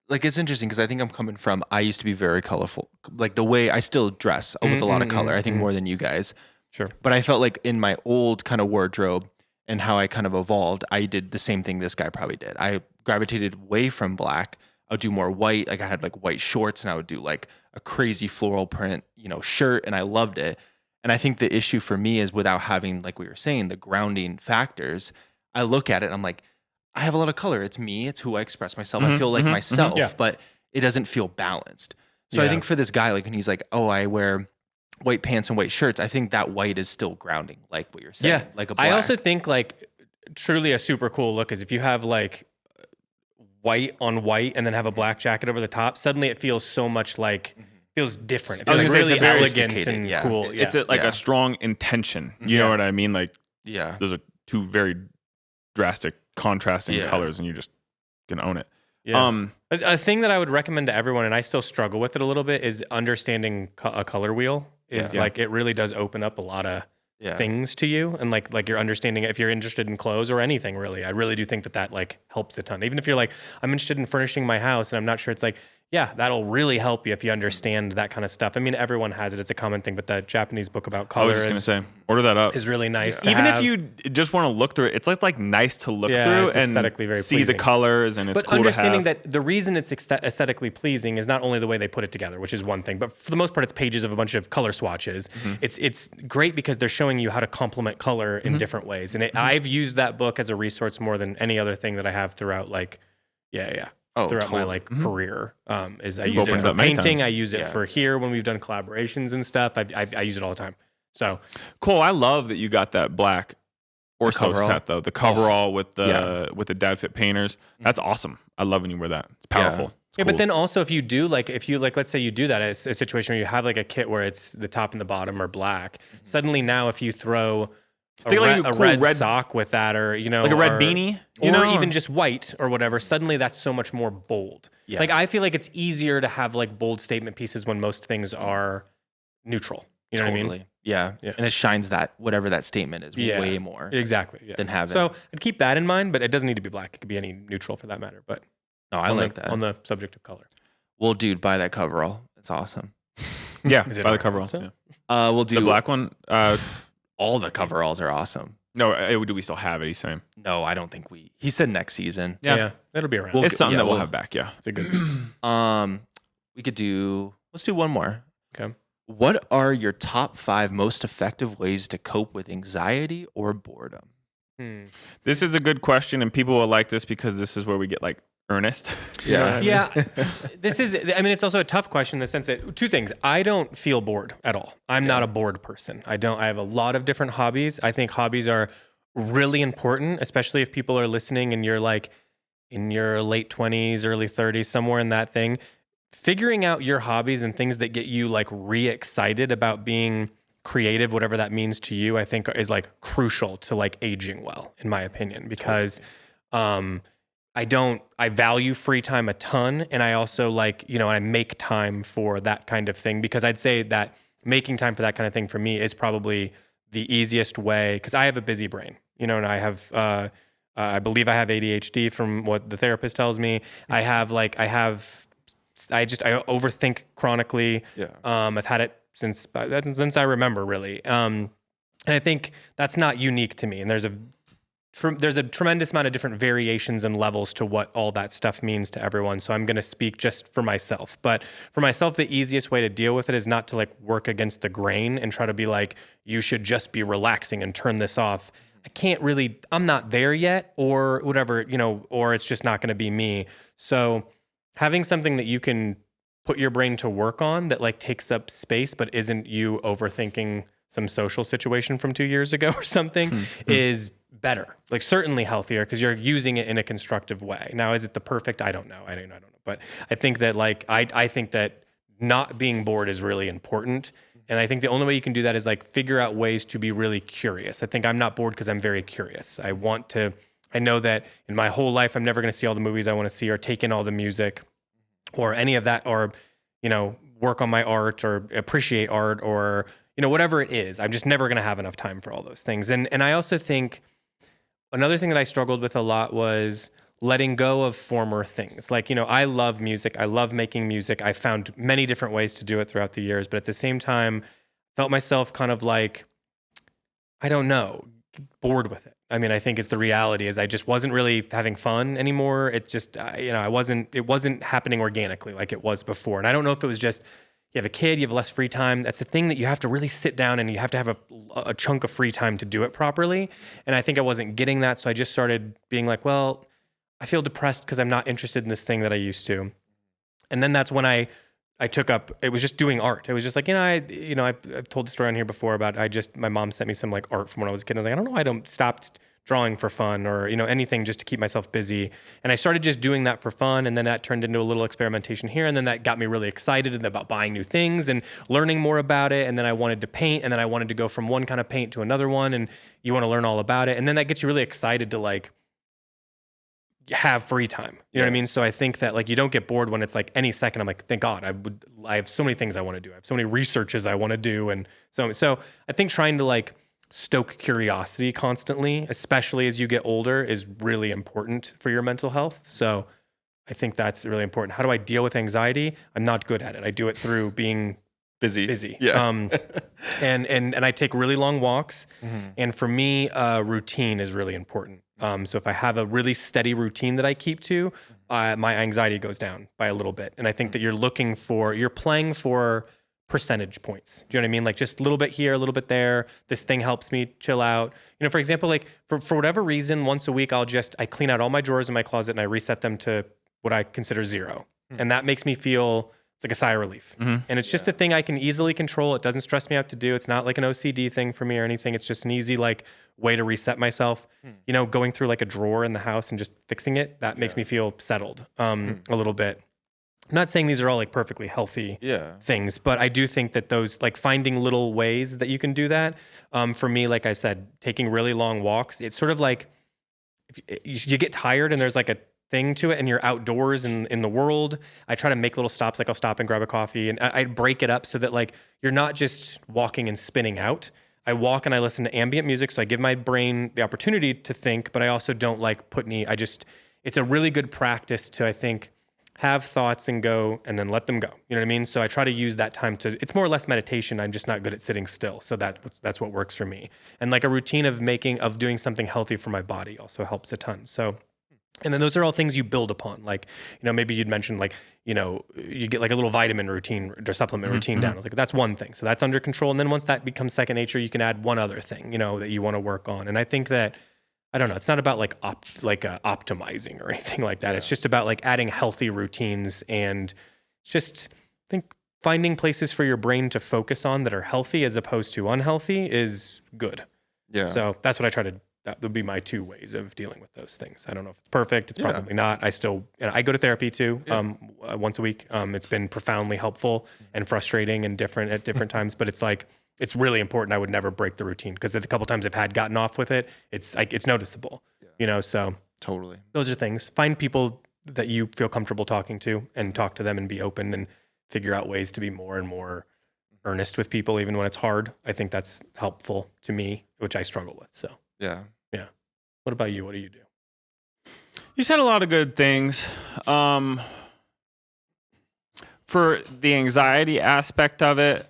like, it's interesting because I think I'm coming from, I used to be very colorful, like the way I still dress with a lot of color. I think more than you guys. Sure. But I felt like in my old kind of wardrobe and how I kind of evolved, I did the same thing this guy probably did. I gravitated away from black. I would do more white. Like I had like white shorts, and I would do like a crazy floral print, you know, shirt, and I loved it. And I think the issue for me is, without having, like we were saying, the grounding factors, I look at it and I'm like, I have a lot of color. It's me. It's who I express myself. I feel like myself, but it doesn't feel balanced. So I think for this guy, like when he's like, oh, I wear white pants and white shirts, I think that white is still grounding, like what you're saying. yeah, Like a black. I also think like truly a super cool look is if you have like white on white and then have a black jacket over the top. Suddenly it feels so much like feels different. It feels like really elegant and cool. Yeah. It's a strong intention. You know what I mean? Like, those are two very drastic, contrasting colors, and you just can own it. Yeah. A thing that I would recommend to everyone, and I still struggle with it a little bit, is understanding a color wheel. Is like, it really does open up a lot of things to you, and like you're understanding, if you're interested in clothes or anything really, I really do think that like helps a ton. Even if you're like, I'm interested in furnishing my house and I'm not sure, it's like, yeah, that'll really help you if you understand that kind of stuff. I mean, everyone has it. It's a common thing, but that Japanese book about color, I was just going to say, order that up. Is really nice. Even if you just want to look through it, it's like nice to look through it's and aesthetically very see pleasing. the colors, and it's but cool understanding to have. that the reason it's aesthetically pleasing is not only the way they put it together, which is one thing, but for the most part, it's pages of a bunch of color swatches. It's great because they're showing you how to complement color in different ways. And I've used that book as a resource more than any other thing that I have throughout, like, throughout my like career. Is I use it for painting. I use it for here when we've done collaborations and stuff. I use it all the time. So cool. I love that you got that black Orso set though. The coverall with the dad fit painters. That's awesome. I love when you wear that. It's powerful. It's cool. But then also if you let's say you do that, it's a situation where you have like a kit where it's the top and the bottom are black. Suddenly now if you throw a red sock with that, or like a red beanie, or even just white or whatever. Suddenly, that's so much more bold. Yeah. Like I feel like it's easier to have like bold statement pieces when most things are neutral. You know what I mean? Yeah. And it shines that whatever that statement is way more. Exactly. Than having. So I'd keep that in mind, but it doesn't need to be black. It could be any neutral for that matter. But no, I like that on the subject of color. Well, dude, buy that coverall. It's awesome. Yeah, buy the coverall. Yeah. We'll do the black one. All the coveralls are awesome. No, do we still have it? He's saying. No, I don't think he said next season. Yeah, it'll be around. It's something that we'll have back. Yeah, it's a good. Let's do one more. Okay. What are your top 5 most effective ways to cope with anxiety or boredom? This is a good question, and people will like this because this is where we get like earnest. Yeah. This is, I mean, it's also a tough question in the sense that 2 things. I don't feel bored at all. I'm not a bored person. I have a lot of different hobbies. I think hobbies are really important, especially if people are listening and you're like in your late 20s, early 30s, somewhere in that thing. Figuring out your hobbies and things that get you like re-excited about being creative, whatever that means to you, I think is like crucial to like aging well, in my opinion, because I value free time a ton. And I also like, I make time for that kind of thing, because I'd say that making time for that kind of thing for me is probably the easiest way, because I have a busy brain, and I have, I believe I have ADHD from what the therapist tells me. I overthink chronically. Yeah. I've had it since I remember, really. And I think that's not unique to me. And there's a tremendous amount of different variations and levels to what all that stuff means to everyone. So I'm going to speak just for myself. But for myself, the easiest way to deal with it is not to like work against the grain and try to be like, you should just be relaxing and turn this off. I'm not there yet, or whatever, or it's just not going to be me. So having something that you can put your brain to work on that like takes up space, but isn't you overthinking some social situation from 2 years ago or something is better, like certainly healthier, because you're using it in a constructive way. Now, is it the perfect? I don't know. But I think that like, I think that not being bored is really important. And I think the only way you can do that is like figure out ways to be really curious. I think I'm not bored because I'm very curious. I know that in my whole life, I'm never going to see all the movies I want to see or take in all the music or any of that, or, work on my art or appreciate art or, whatever it is. I'm just never going to have enough time for all those things. And I also think another thing that I struggled with a lot was letting go of former things. Like, I love music. I love making music. I found many different ways to do it throughout the years, but at the same time, felt myself kind of like, I don't know, bored with it. I mean, I think it's the reality is I just wasn't really having fun anymore. It just, it wasn't happening organically like it was before. And I don't know if it was just, you have a kid, you have less free time. That's a thing that you have to really sit down and you have to have a chunk of free time to do it properly. And I think I wasn't getting that. So I just started being like, well, I feel depressed because I'm not interested in this thing that I used to. And then that's when I took up, it was just doing art. It was just like, I've told the story on here before about, my mom sent me some like art from when I was a kid. I was like, I don't know, I don't stopped drawing for fun or, anything just to keep myself busy. And I started just doing that for fun. And then that turned into a little experimentation here. And then that got me really excited about buying new things and learning more about it. And then I wanted to paint, and then I wanted to go from one kind of paint to another one. And you want to learn all about it. And then that gets you really excited to like have free time. You know what I mean? So I think that like, you don't get bored when it's like any second, I'm like, thank God I have so many things I want to do. I have so many researches I want to do. And so I think trying to like stoke curiosity constantly, especially as you get older, is really important for your mental health. So I think that's really important. How do I deal with anxiety? I'm not good at it. I do it through being busy. Yeah. And I take really long walks. And for me, routine is really important. So if I have a really steady routine that I keep to, my anxiety goes down by a little bit. And I think that you're playing for percentage points. Do you know what I mean? Like just a little bit here, a little bit there. This thing helps me chill out. For example, like for whatever reason, once a week, I clean out all my drawers in my closet and I reset them to what I consider 0. And that makes me feel, it's like a sigh of relief. And it's just a thing I can easily control. It doesn't stress me out to do. It's not like an OCD thing for me or anything. It's just an easy like way to reset myself. Going through like a drawer in the house and just fixing it, that makes me feel settled a little bit. I'm not saying these are all like perfectly healthy Yeah. things, but I do think that those, like finding little ways that you can do that. For me, like I said, taking really long walks, it's sort of like if you get tired and there's like a thing to it and you're outdoors in the world. I try to make little stops, like I'll stop and grab a coffee, and I break it up so that like you're not just walking and spinning out. I walk and I listen to ambient music, so I give my brain the opportunity to think, but I also don't like put any, it's a really good practice to, I think, have thoughts and go and then let them go. You know what I mean? So I try to use that time it's more or less meditation. I'm just not good at sitting still. So that's what works for me. And like a routine of doing something healthy for my body also helps a ton. So, and then those are all things you build upon. Like, maybe you'd mentioned like, you get like a little vitamin routine or supplement routine down. I was like, that's one thing. So that's under control. And then once that becomes second nature, you can add one other thing, that you want to work on. And I think that, I don't know, it's not about like optimizing or anything like that. Yeah. It's just about like adding healthy routines, and just, I think, finding places for your brain to focus on that are healthy as opposed to unhealthy is good. Yeah. So that's what I try to, that would be my 2 ways of dealing with those things. I don't know if it's perfect. It's probably not. I go to therapy too, once a week. It's been profoundly helpful and frustrating and different at different times, but it's like, it's really important. I would never break the routine, because the couple times I've gotten off with it, it's like, it's noticeable, so totally. Those are things. Find people that you feel comfortable talking to and talk to them and be open and figure out ways to be more and more earnest with people, even when it's hard. I think that's helpful to me, which I struggle with. So yeah. What about you? What do you do? You said a lot of good things. For the anxiety aspect of it,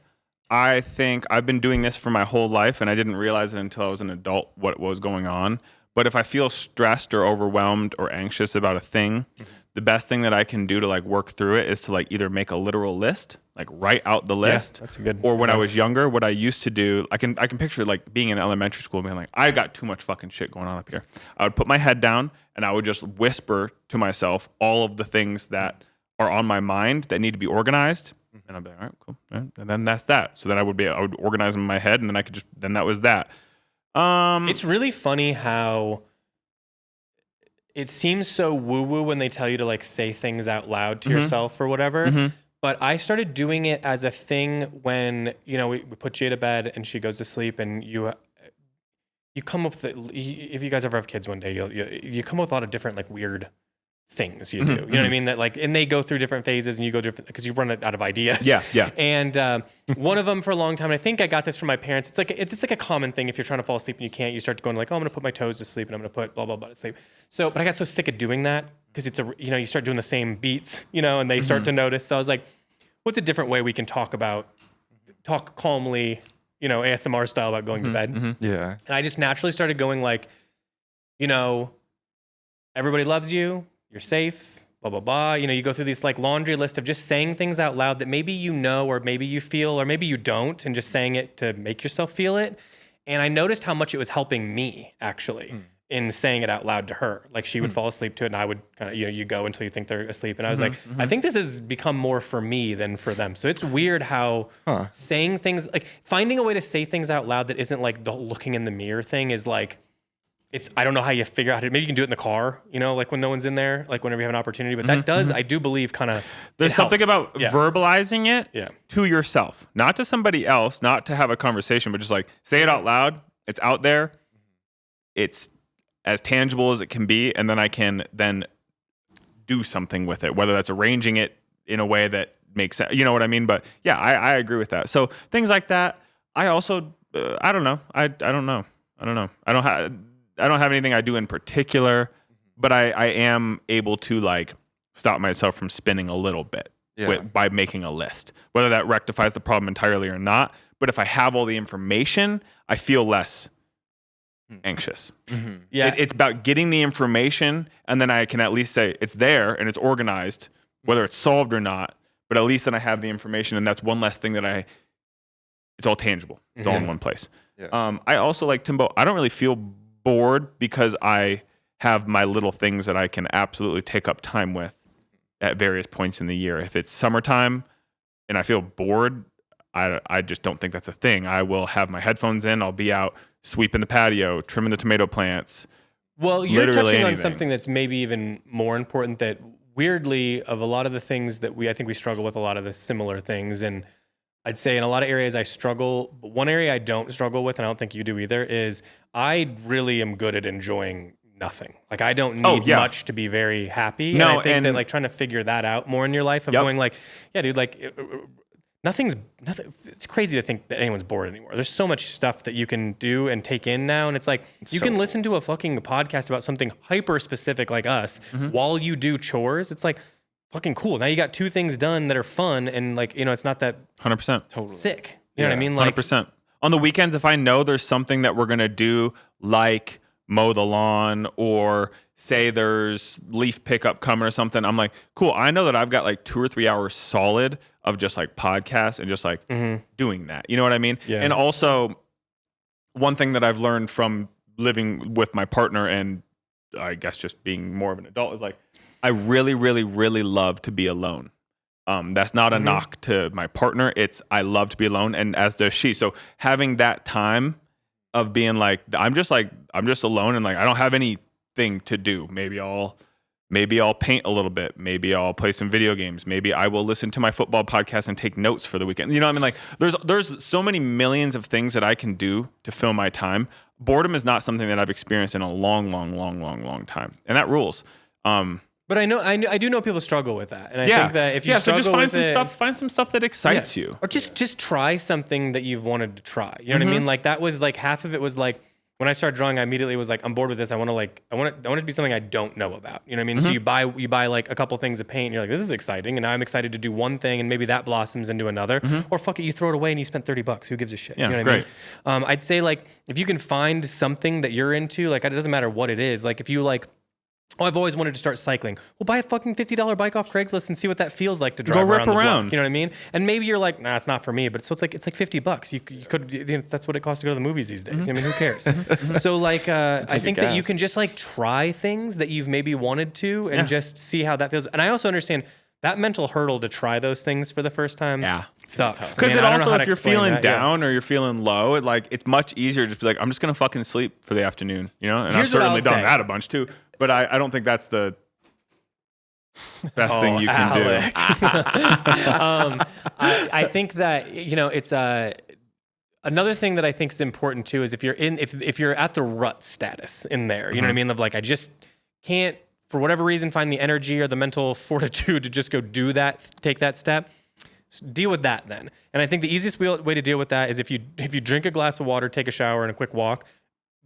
I think I've been doing this for my whole life, and I didn't realize it until I was an adult what was going on. But if I feel stressed or overwhelmed or anxious about a thing, the best thing that I can do to like work through it is to like either make a literal list, like write out the list. That's a good. Or when I was younger, what I used to do, I can picture like being in elementary school, being like, I got too much fucking shit going on up here. I would put my head down and I would just whisper to myself all of the things that are on my mind that need to be organized. And I'd be like, all right, cool. And then that's that. So then I would organize them in my head, and then then that was that. It's really funny how it seems so woo-woo when they tell you to like say things out loud to yourself or whatever. But I started doing it as a thing when, we put Jay to bed and she goes to sleep, and you come up with, if you guys ever have kids one day, you come up with a lot of different like weird things you do. You know what I mean? That like, and they go through different phases, and you go different, because you run out of ideas. Yeah. And one of them for a long time, and I think I got this from my parents. It's like a common thing. If you're trying to fall asleep and you can't, you start going like, oh, I'm going to put my toes to sleep, and I'm going to put blah, blah, blah to sleep. So, but I got so sick of doing that, because it's you start doing the same beats, and they start to notice. So I was like, what's a different way we can talk calmly, ASMR style about going to bed? Yeah. And I just naturally started going like, everybody loves you. You're safe, blah, blah, blah. You go through this like laundry list of just saying things out loud that maybe or maybe you feel, or maybe you don't, and just saying it to make yourself feel it. And I noticed how much it was helping me, actually, in saying it out loud to her. Like she would fall asleep to it, and I would kind of, you go until you think they're asleep. And I was like, I think this has become more for me than for them. So it's weird how saying things, like finding a way to say things out loud that isn't like the looking in the mirror thing is like, I don't know how you figure out how to, maybe you can do it in the car, like when no one's in there, like whenever you have an opportunity, but that does, I do believe there's something about verbalizing it to yourself, not to somebody else, not to have a conversation, but just like say it out loud. It's out there. It's as tangible as it can be. And then I can then do something with it, whether that's arranging it in a way that makes sense. You know what I mean? But yeah, I agree with that. So things like that. I also, I don't know. I don't know. I don't have anything I do in particular, but I am able to like stop myself from spinning a little bit by making a list, whether that rectifies the problem entirely or not. But if I have all the information, I feel less anxious. Yeah, it's about getting the information, and then I can at least say it's there and it's organized, whether it's solved or not. But at least then I have the information, and that's one less thing that it's all tangible. It's all in one place. Yeah. I also like Timbo. I don't really feel bored because I have my little things that I can absolutely take up time with at various points in the year. If it's summertime and I feel bored, I just don't think that's a thing. I will have my headphones in. I'll be out sweeping the patio, trimming the tomato plants. Well, you're touching on something that's maybe even more important that weirdly, of a lot of the things that I think we struggle with a lot of the similar things. And I'd say in a lot of areas I struggle, but one area I don't struggle with, and I don't think you do either, is I really am good at enjoying nothing. Like I don't need much to be very happy. No, and I think that like trying to figure that out more in your life of going like, yeah, dude, like nothing. It's crazy to think that anyone's bored anymore. There's so much stuff that you can do and take in now. And it's like, you can listen to a fucking podcast about something hyper specific like us while you do chores. It's like fucking cool. Now you got 2 things done that are fun. And like, you know, it's not that 100% totally sick. You know what I mean? Like 100%. On the weekends, if I know there's something that we're going to do, like mow the lawn or say there's leaf pickup coming or something, I'm like, cool. I know that I've got like 2 or 3 hours solid of just like podcasts and just like doing that. You know what I mean? Yeah. And also one thing that I've learned from living with my partner and I guess just being more of an adult is like, I really, really, really love to be alone. That's not a knock to my partner. It's, I love to be alone and as does she. So having that time of being like, I'm just alone and like, I don't have anything to do. Maybe I'll paint a little bit. Maybe I'll play some video games. Maybe I will listen to my football podcast and take notes for the weekend. You know what I mean? Like there's so many millions of things that I can do to fill my time. Boredom is not something that I've experienced in a long time. And that rules. but I do know people struggle with that. And I think that if you so just struggle find some stuff that excites you. Or just try something that you've wanted to try. You know what I mean? Like that was like half of it was like, when I started drawing, I immediately was like, I'm bored with this. I want it to be something I don't know about. You know what I mean? So you buy like a couple things of paint and you're like, this is exciting. And now I'm excited to do one thing and maybe that blossoms into another. Or fuck it, you throw it away and you spent $30. Who gives a shit? Yeah, you know what I mean? I'd say like, if you can find something that you're into, like it doesn't matter what it is. Like if you like, oh, I've always wanted to start cycling. Well, buy a fucking $50 bike off Craigslist and see what that feels like to drive rip around the around. block. You know what I mean? And maybe you're like, nah, it's not for me. But so it's like $50. You could, you know, that's what it costs to go to the movies these days. I mean, who cares? So like, I think that you can just like try things that you've maybe wanted to and just see how that feels. And I also understand that mental hurdle to try those things for the first time. Sucks. Because it I don't know also, how to if you're explain feeling that, down or you're feeling low, it's much easier to just be like, I'm just gonna fucking sleep for the afternoon, you know. And I've Here's what certainly I'll done say. that a bunch too. But I don't think that's the best thing you can do. I think that, you know, it's another thing that I think is important too is if you're at the rut status in there, you know what I mean? Of like, I just can't, for whatever reason, find the energy or the mental fortitude to just go do that, take that step. Deal with that then. And I think the easiest way to deal with that is if you drink a glass of water, take a shower and a quick walk,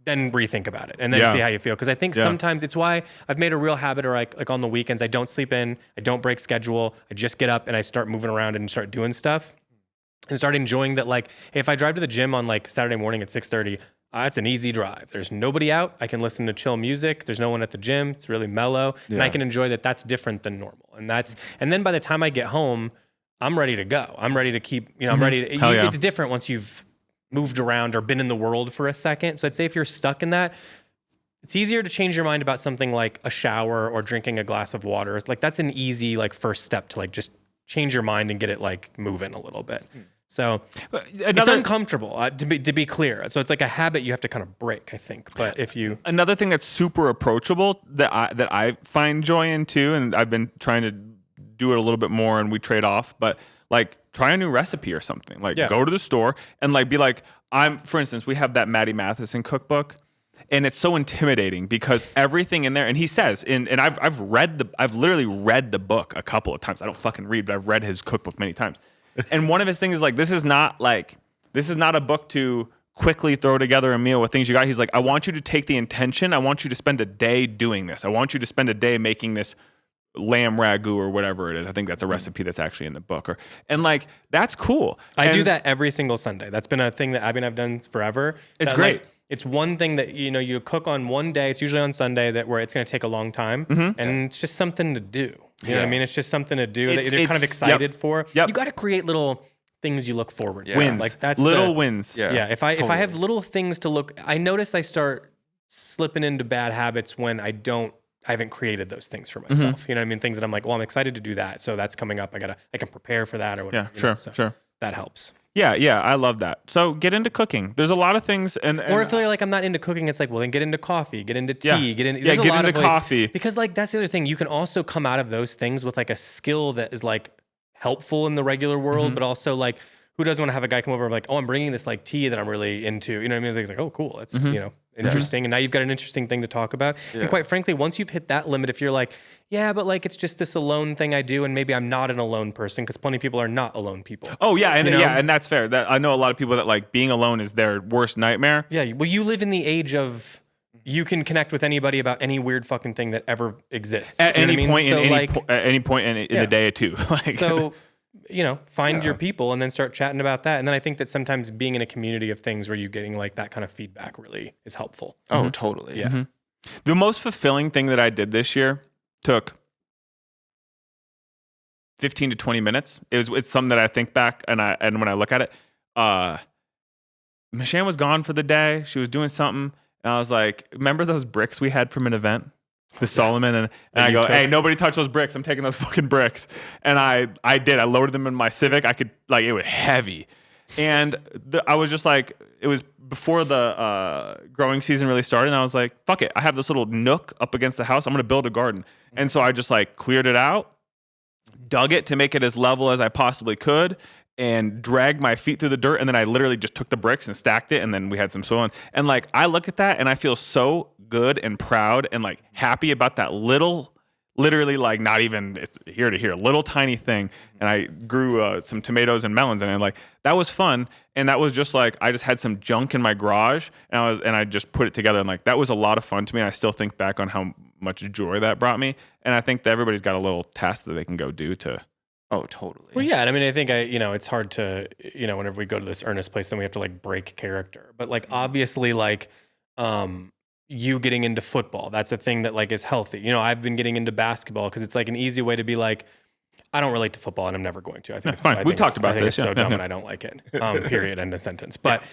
then rethink about it and then see how you feel. Because I think sometimes it's why I've made a real habit, or like on the weekends, I don't sleep in, I don't break schedule, I just get up and I start moving around and start doing stuff and start enjoying that. Like, hey, if I drive to the gym on like Saturday morning at 6:30, it's an easy drive. There's nobody out. I can listen to chill music. There's no one at the gym. It's really mellow. And I can enjoy that. That's different than normal. And then by the time I get home, I'm ready to go. I'm ready to keep, you know, I'm ready to, it's different once you've moved around or been in the world for a second. So I'd say if you're stuck in that, it's easier to change your mind about something like a shower or drinking a glass of water. Like that's an easy like first step to like just change your mind and get it like moving a little bit. So it's uncomfortable to be clear. So it's like a habit you have to kind of break, I think. But if you another thing that's super approachable that I find joy in too, and I've been trying to do it a little bit more, and we trade off. But like try a new recipe or something. Like go to the store and like be like, for instance, we have that Maddie Matheson cookbook. And it's so intimidating because everything in there, and he says, and I've literally read the book a couple of times. I don't fucking read, but I've read his cookbook many times. And one of his things is like, this is not a book to quickly throw together a meal with things you got. He's like, I want you to take the intention. I want you to spend a day doing this. I want you to spend a day making this lamb ragu or whatever it is. I think that's a recipe that's actually in the book. And like, that's cool. I do that every single Sunday. That's been a thing that Abby and I've done forever. It's great. Like, it's one thing that, you know, you cook on one day. It's usually on Sunday where it's going to take a long time. And it's just something to do. You know what I mean? It's just something to do that you're kind of excited for. You got to create little things you look forward to. Wins. Like that's little wins. Yeah. If I have little things to look, I notice I start slipping into bad habits when I haven't created those things for myself. You know what I mean? Things that I'm like, well, I'm excited to do that. So that's coming up. I can prepare for that or whatever. Yeah, sure. Sure. That helps. Yeah, I love that. So get into cooking. There's a lot of things, and or if you're like, I'm not into cooking, it's like, well, then get into coffee, get into tea, Yeah. get into Yeah, there's get a lot into of ways. coffee. Because like that's the other thing. You can also come out of those things with like a skill that is like helpful in the regular world, but also like who doesn't want to have a guy come over and like, oh, I'm bringing this like tea that I'm really into. You know what I mean? It's like, oh, cool. That's you know, interesting. And now you've got an interesting thing to talk about. And quite frankly, once you've hit that limit, if you're like, yeah, but like it's just this alone thing I do, and maybe I'm not an alone person, because plenty of people are not alone people. Oh yeah, and You know? and that's fair. That I know a lot of people that like being alone is their worst nightmare. Yeah, well, you live in the age of you can connect with anybody about any weird fucking thing that ever exists At You know any what I mean? point, So, like, at any point in the day too. Like, so you know, find your people and then start chatting about that. And then I think that sometimes being in a community of things where you're getting like that kind of feedback really is helpful. Oh, totally. Yeah. the most fulfilling thing that I did this year took 15 to 20 minutes. It's something that I think back and when I look at it, Michelle was gone for the day. She was doing something, and I was like, "Remember those bricks we had from an event, the Solomon?" And I go, "Hey, nobody touch those bricks. I'm taking those fucking bricks." And I did. I loaded them in my Civic. I could like it was heavy, and I was just like, it was before the growing season really started, and I was like, "Fuck it. I have this little nook up against the house. I'm gonna build a garden." And so I just like cleared it out, dug it to make it as level as I possibly could, and dragged my feet through the dirt. And then I literally just took the bricks and stacked it. And then we had some soil. And like, I look at that and I feel so good and proud and like happy about that little, literally like not even it's here to here, little tiny thing. And I grew some tomatoes and melons, and like, that was fun. And that was just like, I just had some junk in my garage, and I just put it together. And like, that was a lot of fun to me. And I still think back on how much joy that brought me. And I think that everybody's got a little task that they can go do to. Oh, totally. Well, yeah. And I mean, I think you know, it's hard to, you know, whenever we go to this earnest place, then we have to like break character. But like, obviously, like, you getting into football, that's a thing that like is healthy. You know, I've been getting into basketball because it's like an easy way to be like, I don't relate to football and I'm never going to. I think it's fine. We've talked about I think this. It's so dumb and I don't like it. Period. End of sentence. But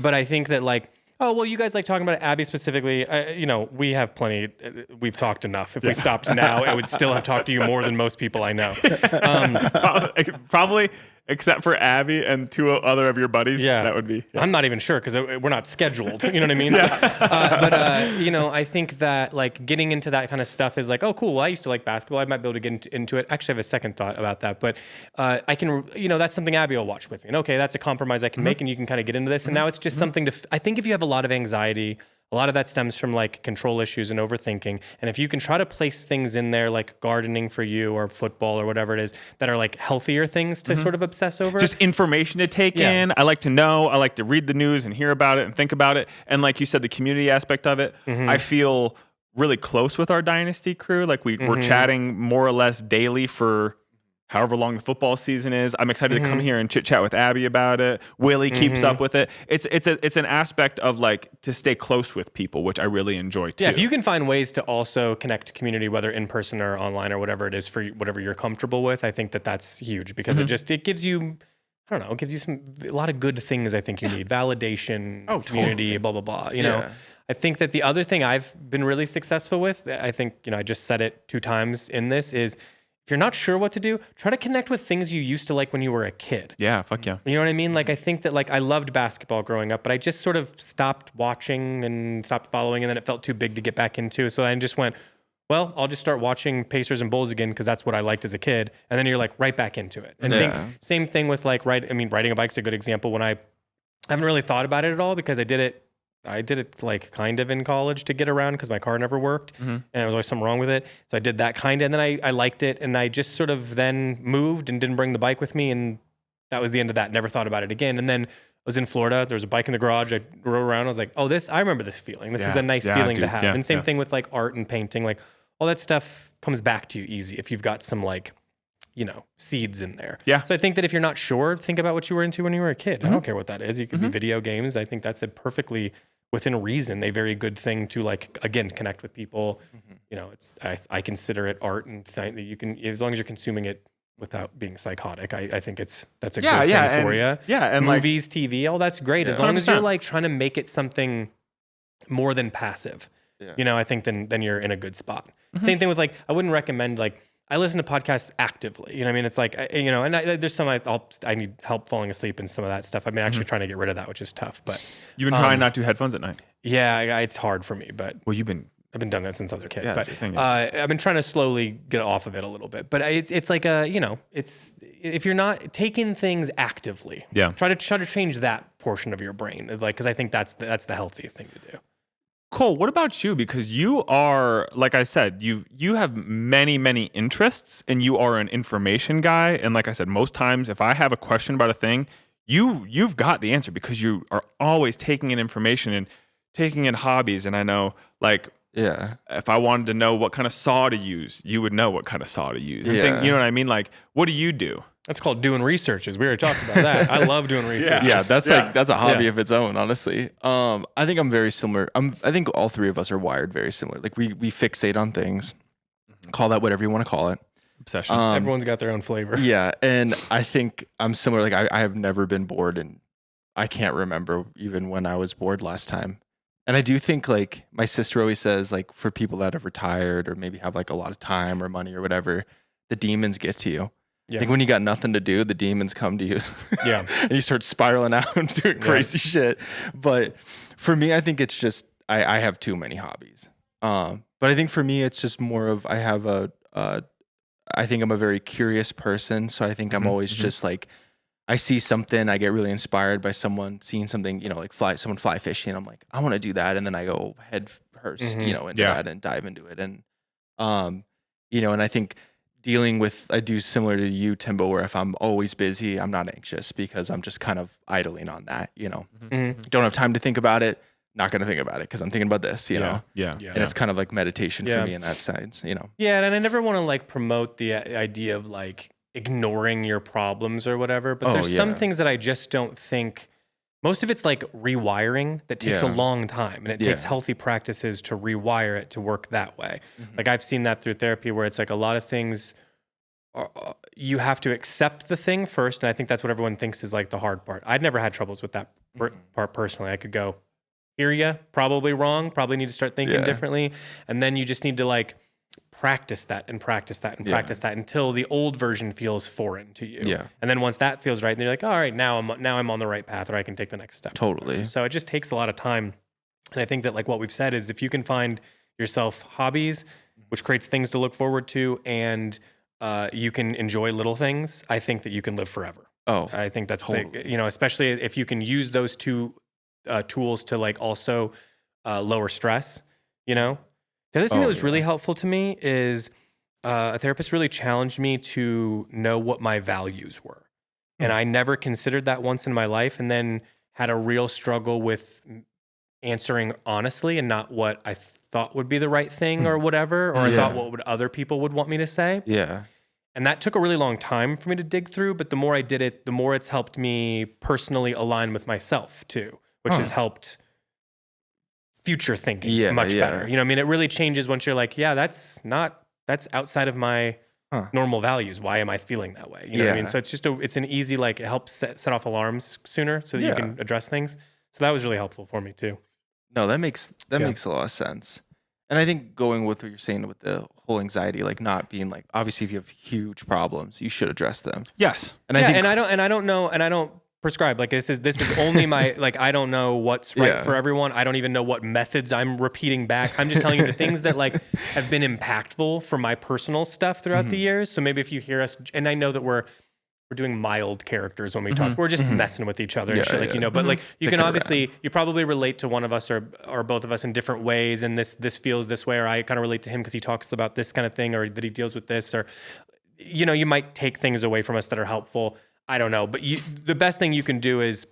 but I think that like, oh, well, you guys like talking about Abby specifically. You know, we have plenty. We've talked enough. If we stopped now, I would still have talked to you more than most people I know. Probably, except for Abby and two other of your buddies. Yeah. That would be. Yeah. I'm not even sure because we're not scheduled. You know what I mean? So, but you know, I think that like getting into that kind of stuff is like, oh, cool. Well, I used to like basketball. I might be able to get into it. Actually, I have a second thought about that. But I can, you know, that's something Abby will watch with me. And okay, that's a compromise I can make, and you can kind of get into this. And now it's just something to. I think if you have a lot of anxiety, a lot of that stems from like control issues and overthinking. And if you can try to place things in there like gardening for you or football or whatever it is that are like healthier things to sort of obsess over. Just information to take in. I like to know. I like to read the news and hear about it and think about it. And like you said, the community aspect of it, I feel really close with our Dynasty crew. Like we're chatting more or less daily for however long the football season is. I'm excited to come here and chit chat with Abby about it. Willie keeps up with it. It's an aspect of like to stay close with people, which I really enjoy too. Yeah, if you can find ways to also connect to community, whether in person or online or whatever it is for whatever you're comfortable with, I think that that's huge because it gives you, I don't know, it gives you a lot of good things I think you need. Validation, community, blah, blah, blah. You know, I think that the other thing I've been really successful with, I think, you know, I just said it 2 times in this is, if you're not sure what to do, try to connect with things you used to like when you were a kid. Yeah, fuck yeah. You know what I mean? Like, I think that like I loved basketball growing up, but I just sort of stopped watching and stopped following, and then it felt too big to get back into. So I just went, well, I'll just start watching Pacers and Bulls again because that's what I liked as a kid. And then you're like right back into it. And I think same thing with like riding a bike's a good example. When I haven't really thought about it at all because I did it like kind of in college to get around because my car never worked and there was always something wrong with it. So I did that kind of, and then I liked it, and I just sort of then moved and didn't bring the bike with me, and that was the end of that. Never thought about it again. And then I was in Florida. There was a bike in the garage. I rode around. I was like, oh, I remember this feeling. This is a nice feeling to have. And same thing with like art and painting. Like all that stuff comes back to you easy if you've got some like, you know, seeds in there. Yeah. So I think that if you're not sure, think about what you were into when you were a kid. I don't care what that is. You could be video games. I think that's a perfectly within reason, a very good thing to like, again, connect with people. You know, I consider it art and thing that you can, as long as you're consuming it without being psychotic, I think that's a good thing for you. Yeah. And movies, like, TV, all that's great. As long as you're like trying to make it something more than passive, you know, I think then you're in a good spot. Same thing with like, I wouldn't recommend like I listen to podcasts actively. You know what I mean? It's like, and there's some I need help falling asleep and some of that stuff. I've been actually trying to get rid of that, which is tough. But You've been trying not to headphones at night. yeah, it's hard for me. But Well, I've been doing that since I was a kid. Yeah, but that's your thing, I've been trying to slowly get off of it a little bit. But it's like it's if you're not taking things actively, try to change that portion of your brain, like, because I think that's the healthy thing to do. Cole, what about you? Because you are, like I said, you have many, many interests, and you are an information guy. And like I said, most times if I have a question about a thing, you've got the answer because you are always taking in information and taking in hobbies. And I know, like, if I wanted to know what kind of saw to use, you would know what kind of saw to use. And you know what I mean? Like, what do you do? That's called doing researches. We were talking about that. I love doing research. Yeah, that's a hobby of its own, honestly. I think I'm very similar. I think all three of us are wired very similar. Like we fixate on things. Call that whatever you want to call it. Obsession. Everyone's got their own flavor. Yeah, and I think I'm similar. Like I have never been bored, and I can't remember even when I was bored last time. And I do think, like, my sister always says, like, for people that have retired or maybe have like a lot of time or money or whatever, the demons get to you. Yeah. Like when you got nothing to do, the demons come to you. Yeah. And you start spiraling out and doing crazy shit. But for me, I think it's just, I have too many hobbies. But I think for me, it's just more of, I think I'm a very curious person. So I think I'm always just like, I see something, I get really inspired by someone seeing something, like someone fly fishing. I'm like, I want to do that. And then I go head first, into that and dive into it. And, and I think I do similar to you, Timbo, where if I'm always busy, I'm not anxious because I'm just kind of idling on that, Don't have time to think about it. Not going to think about it because I'm thinking about this, know? Yeah. And it's kind of like meditation for me in that sense, Yeah. And I never want to like promote the idea of like ignoring your problems or whatever. But there's some things that I just don't think, most of it's like rewiring that takes a long time. And it takes healthy practices to rewire it to work that way. Like I've seen that through therapy where it's like a lot of things, you have to accept the thing first. And I think that's what everyone thinks is like the hard part. I'd never had troubles with that part personally. I could go, hear ya, probably wrong, probably need to start thinking differently. And then you just need to like practice that and practice that and practice that until the old version feels foreign to you. Yeah. And then once that feels right, then you're like, all right, now I'm on the right path, or I can take the next step. Totally. So it just takes a lot of time. And I think that like what we've said is if you can find yourself hobbies, which creates things to look forward to, and you can enjoy little things, I think that you can live forever. Oh, I think that's totally. Especially if you can use those two tools to like also lower stress, The other thing that was really helpful to me is a therapist really challenged me to know what my values were. And I never considered that once in my life, and then had a real struggle with answering honestly and not what I thought would be the right thing or whatever, or I thought what other people would want me to say. Yeah. And that took a really long time for me to dig through, but the more I did it, the more it's helped me personally align with myself too, which has helped future thinking much better. It really changes once you're like, that's outside of my normal values. Why am I feeling that way? You know what I mean? So it's just it's an easy, like, it helps set off alarms sooner so that you can address things. So that was really helpful for me too. No, that makes a lot of sense. And I think going with what you're saying with the whole anxiety, like not being like, obviously if you have huge problems, you should address them. Yes. And I don't prescribe, like this is only my, like, I don't know what's right for everyone. I don't even know what methods I'm repeating back. I'm just telling you the things that like have been impactful for my personal stuff throughout the years. So maybe if you hear us, and I know that we're doing mild characters when we talk, we're just messing with each other and shit, like, but like you can obviously, you probably relate to one of us or both of us in different ways. And this feels this way, or I kind of relate to him because he talks about this kind of thing, or that he deals with this, or, you might take things away from us that are helpful. I don't know, but the best thing you can do is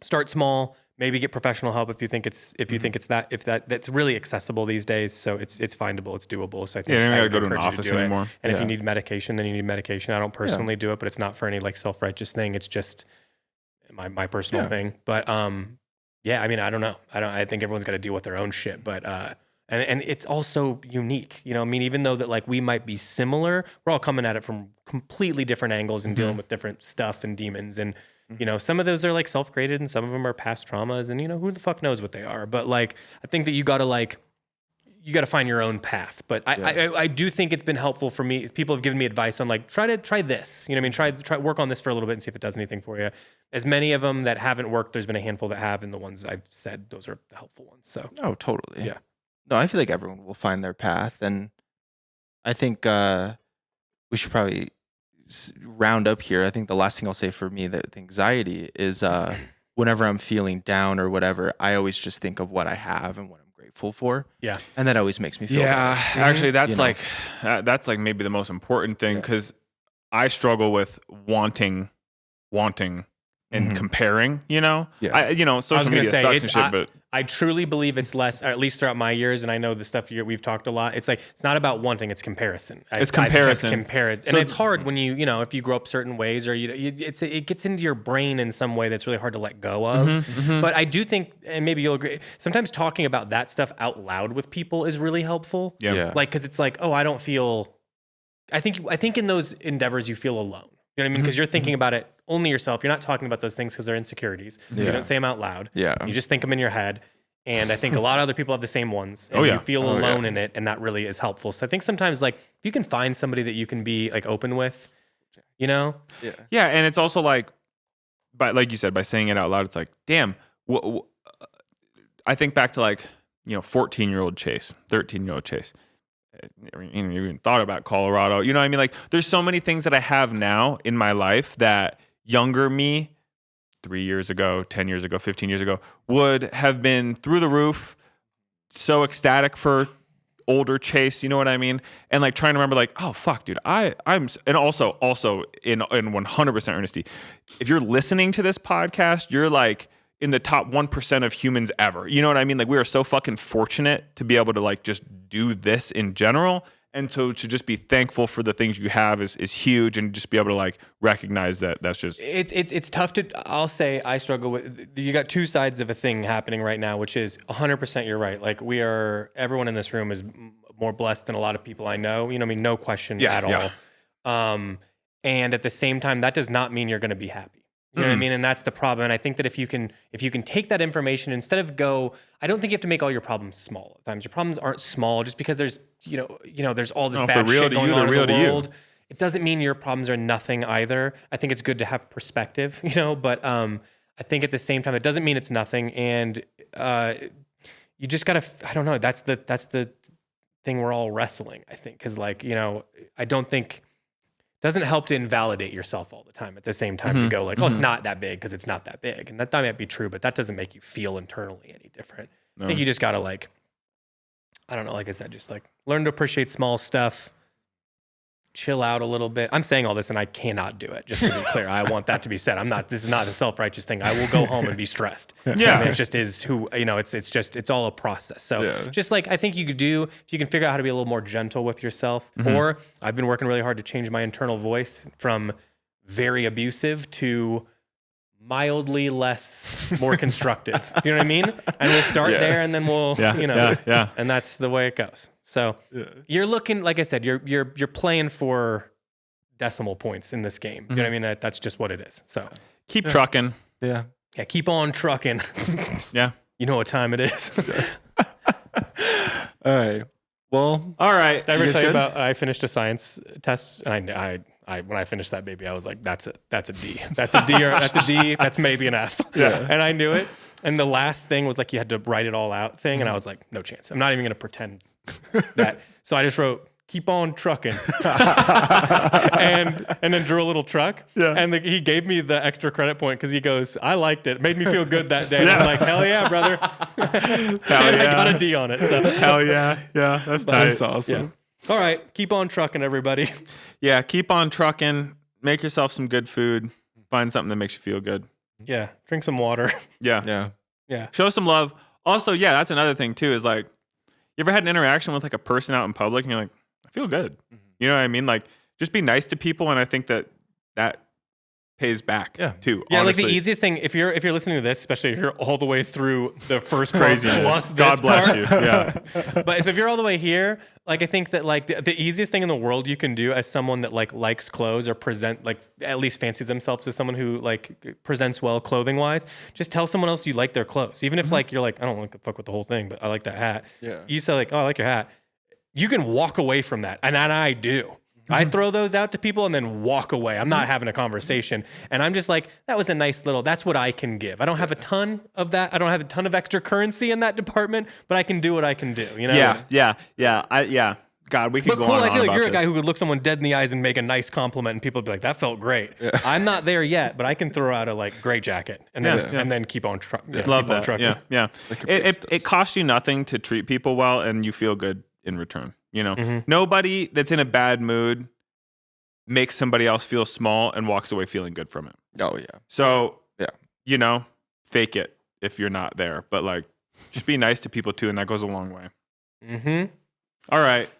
start small, maybe get professional help if you think that's really accessible these days. So it's findable, it's doable. So I think you don't gotta go to an office anymore. And if you need medication, then you need medication. I don't personally do it, but it's not for any like self-righteous thing. It's just my personal thing. But I don't know. I think everyone's got to deal with their own shit. But and it's also unique, even though that like we might be similar, we're all coming at it from completely different angles and dealing with different stuff and demons. And, some of those are like self-created and some of them are past traumas and, who the fuck knows what they are. But like, I think that you got to like, you got to find your own path. But I do think it's been helpful for me. People have given me advice on like, try this, you know what I mean? Try work on this for a little bit and see if it does anything for you. As many of them that haven't worked, there's been a handful that have, and the ones I've said, those are the helpful ones. So. Oh, totally. Yeah. No, I feel like everyone will find their path. And I think we should probably round up here. I think the last thing I'll say for me, that anxiety is whenever I'm feeling down or whatever, I always just think of what I have and what I'm grateful for. Yeah. And that always makes me feel Yeah, better. actually, that's You know? that's like maybe the most important thing, because I struggle with wanting, and comparing. You know, Yeah. Social media sucks and shit, but I truly believe it's less, or at least throughout my years, and I know the stuff we've talked a lot. It's like it's not about wanting; it's comparison. It's comparison. And it's hard when if you grow up certain ways, or it gets into your brain in some way that's really hard to let go of. But I do think, and maybe you'll agree, sometimes talking about that stuff out loud with people is really helpful. Yeah. Like, because it's like, oh, I don't feel. I think in those endeavors you feel alone. You know what I mean? Because you're thinking about it only yourself. You're not talking about those things because they're insecurities. You don't say them out loud. Yeah. You just think them in your head. And I think a lot of other people have the same ones. And you feel alone in it, and that really is helpful. So I think sometimes, like, if you can find somebody that you can be like open with, Yeah. Yeah, and it's also like, like you said, by saying it out loud, it's like, damn. I think back to 14-year-old Chase, 13-year-old Chase. I never even thought about Colorado. You know what I mean? Like, there's so many things that I have now in my life that younger me, 3 years ago, 10 years ago, 15 years ago, would have been through the roof, so ecstatic for older Chase. You know what I mean? And like trying to remember, like, oh fuck, dude, I'm, and also in 100% earnesty, if you're listening to this podcast, you're like in the top 1% of humans ever. You know what I mean? Like, we are so fucking fortunate to be able to like just do this in general. And so to just be thankful for the things you have is huge, and just be able to like recognize that that's just. It's tough to, I'll say I struggle with, you got two sides of a thing happening right now, which is 100% you're right. Like, everyone in this room is more blessed than a lot of people I know, you know what I mean? No question at all. And at the same time, that does not mean you're going to be happy. You know what I mean? And that's the problem. And I think that if you can take that information, instead of I don't think you have to make all your problems small at times. Your problems aren't small just because there's, there's all this bad shit going on in the world. It doesn't mean your problems are nothing either. I think it's good to have perspective, but I think at the same time, it doesn't mean it's nothing. And you just gotta, I don't know. That's the thing we're all wrestling, I think. Cause I don't think, doesn't help to invalidate yourself all the time at the same time to go like, oh, it's not that big because it's not that big. And that might be true, but that doesn't make you feel internally any different. No. I think you just got to I don't know, like I said, just learn to appreciate small stuff, chill out a little bit. I'm saying all this and I cannot do it, just to be clear. I want that to be said. This is not a self-righteous thing. I will go home and be stressed. Yeah. I mean, it just is it's all a process. So just I think you could do, if you can figure out how to be a little more gentle with yourself, or I've been working really hard to change my internal voice from very abusive to mildly more constructive. You know what I mean? And we'll start there, and then we'll, and that's the way it goes. So you're looking, like I said, you're playing for decimal points in this game. You know what I mean? That's just what it is. So keep trucking. Yeah. Yeah. Keep on trucking. Yeah. You know what time it is. All right. Well, all right. Did I ever tell you about, I finished a science test, and when I finished that baby, I was like, that's it. That's a D. That's a D, or that's a D. That's maybe an F. Yeah. And I knew it. And the last thing was you had to write it all out thing. And I was like, no chance. I'm not even going to pretend that. So I just wrote, keep on trucking. and then drew a little truck. Yeah. And he gave me the extra credit point because he goes, I liked it. It made me feel good that day. Yeah. I'm like, hell yeah, brother. And I got a D on it. So. Hell yeah. Yeah. That's tight. That's awesome. Yeah. All right. Keep on trucking, everybody. Yeah. Keep on trucking. Make yourself some good food. Find something that makes you feel good. Yeah. Drink some water. Yeah. Yeah. Yeah. Show some love. Also, yeah, that's another thing too, is you ever had an interaction with a person out in public and you're like, I feel good. You know what I mean? Just be nice to people. And I think that pays back too. Yeah, honestly. like the easiest thing if you're listening to this, especially if you're all the way through the first Craziness. plus God this bless part. you. Yeah. But so if you're all the way here, like I think that like the easiest thing in the world you can do as someone that like likes clothes or present like at least fancies themselves as someone who like presents well clothing wise, just tell someone else you like their clothes. Even if like you're like, I don't like the fuck with the whole thing, but I like that hat. Yeah. You say like, oh, I like your hat. You can walk away from that. And I do. I throw those out to people and then walk away. I'm not having a conversation. And I'm just like, that was a nice little, that's what I can give. I don't have a ton of that. I don't have a ton of extra currency in that department, but I can do what I can do, you know? Yeah. God, we could But go cool, on I and feel on like you're about a guy this. who could look someone dead in the eyes and make a nice compliment and people would be like, that felt great. Yeah. I'm not there yet, but I can throw out a like great jacket and then keep on trucking. Love that. Trucking. Yeah. It costs you nothing to treat people well and you feel good in return. You know, nobody that's in a bad mood makes somebody else feel small and walks away feeling good from it. Oh yeah. So you know, fake it if you're not there, but like just be nice to people too, and that goes a long way. All right.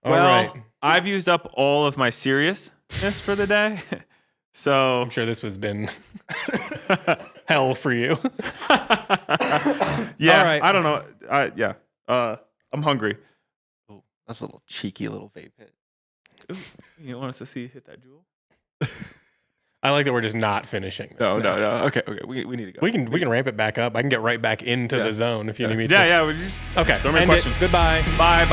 Well, I've used up all of my seriousness for the day, so I'm sure this has been hell for you. Yeah. All right. I don't know. I'm hungry. Oh, that's a little cheeky little vape hit. Ooh, you want us to see hit that jewel? I like that we're just not finishing this. No. now. Okay. We need to go. We can ramp it back up. I can get right back into the zone if you need me to. Yeah. Okay. Don't make end it. questions. Goodbye. Bye.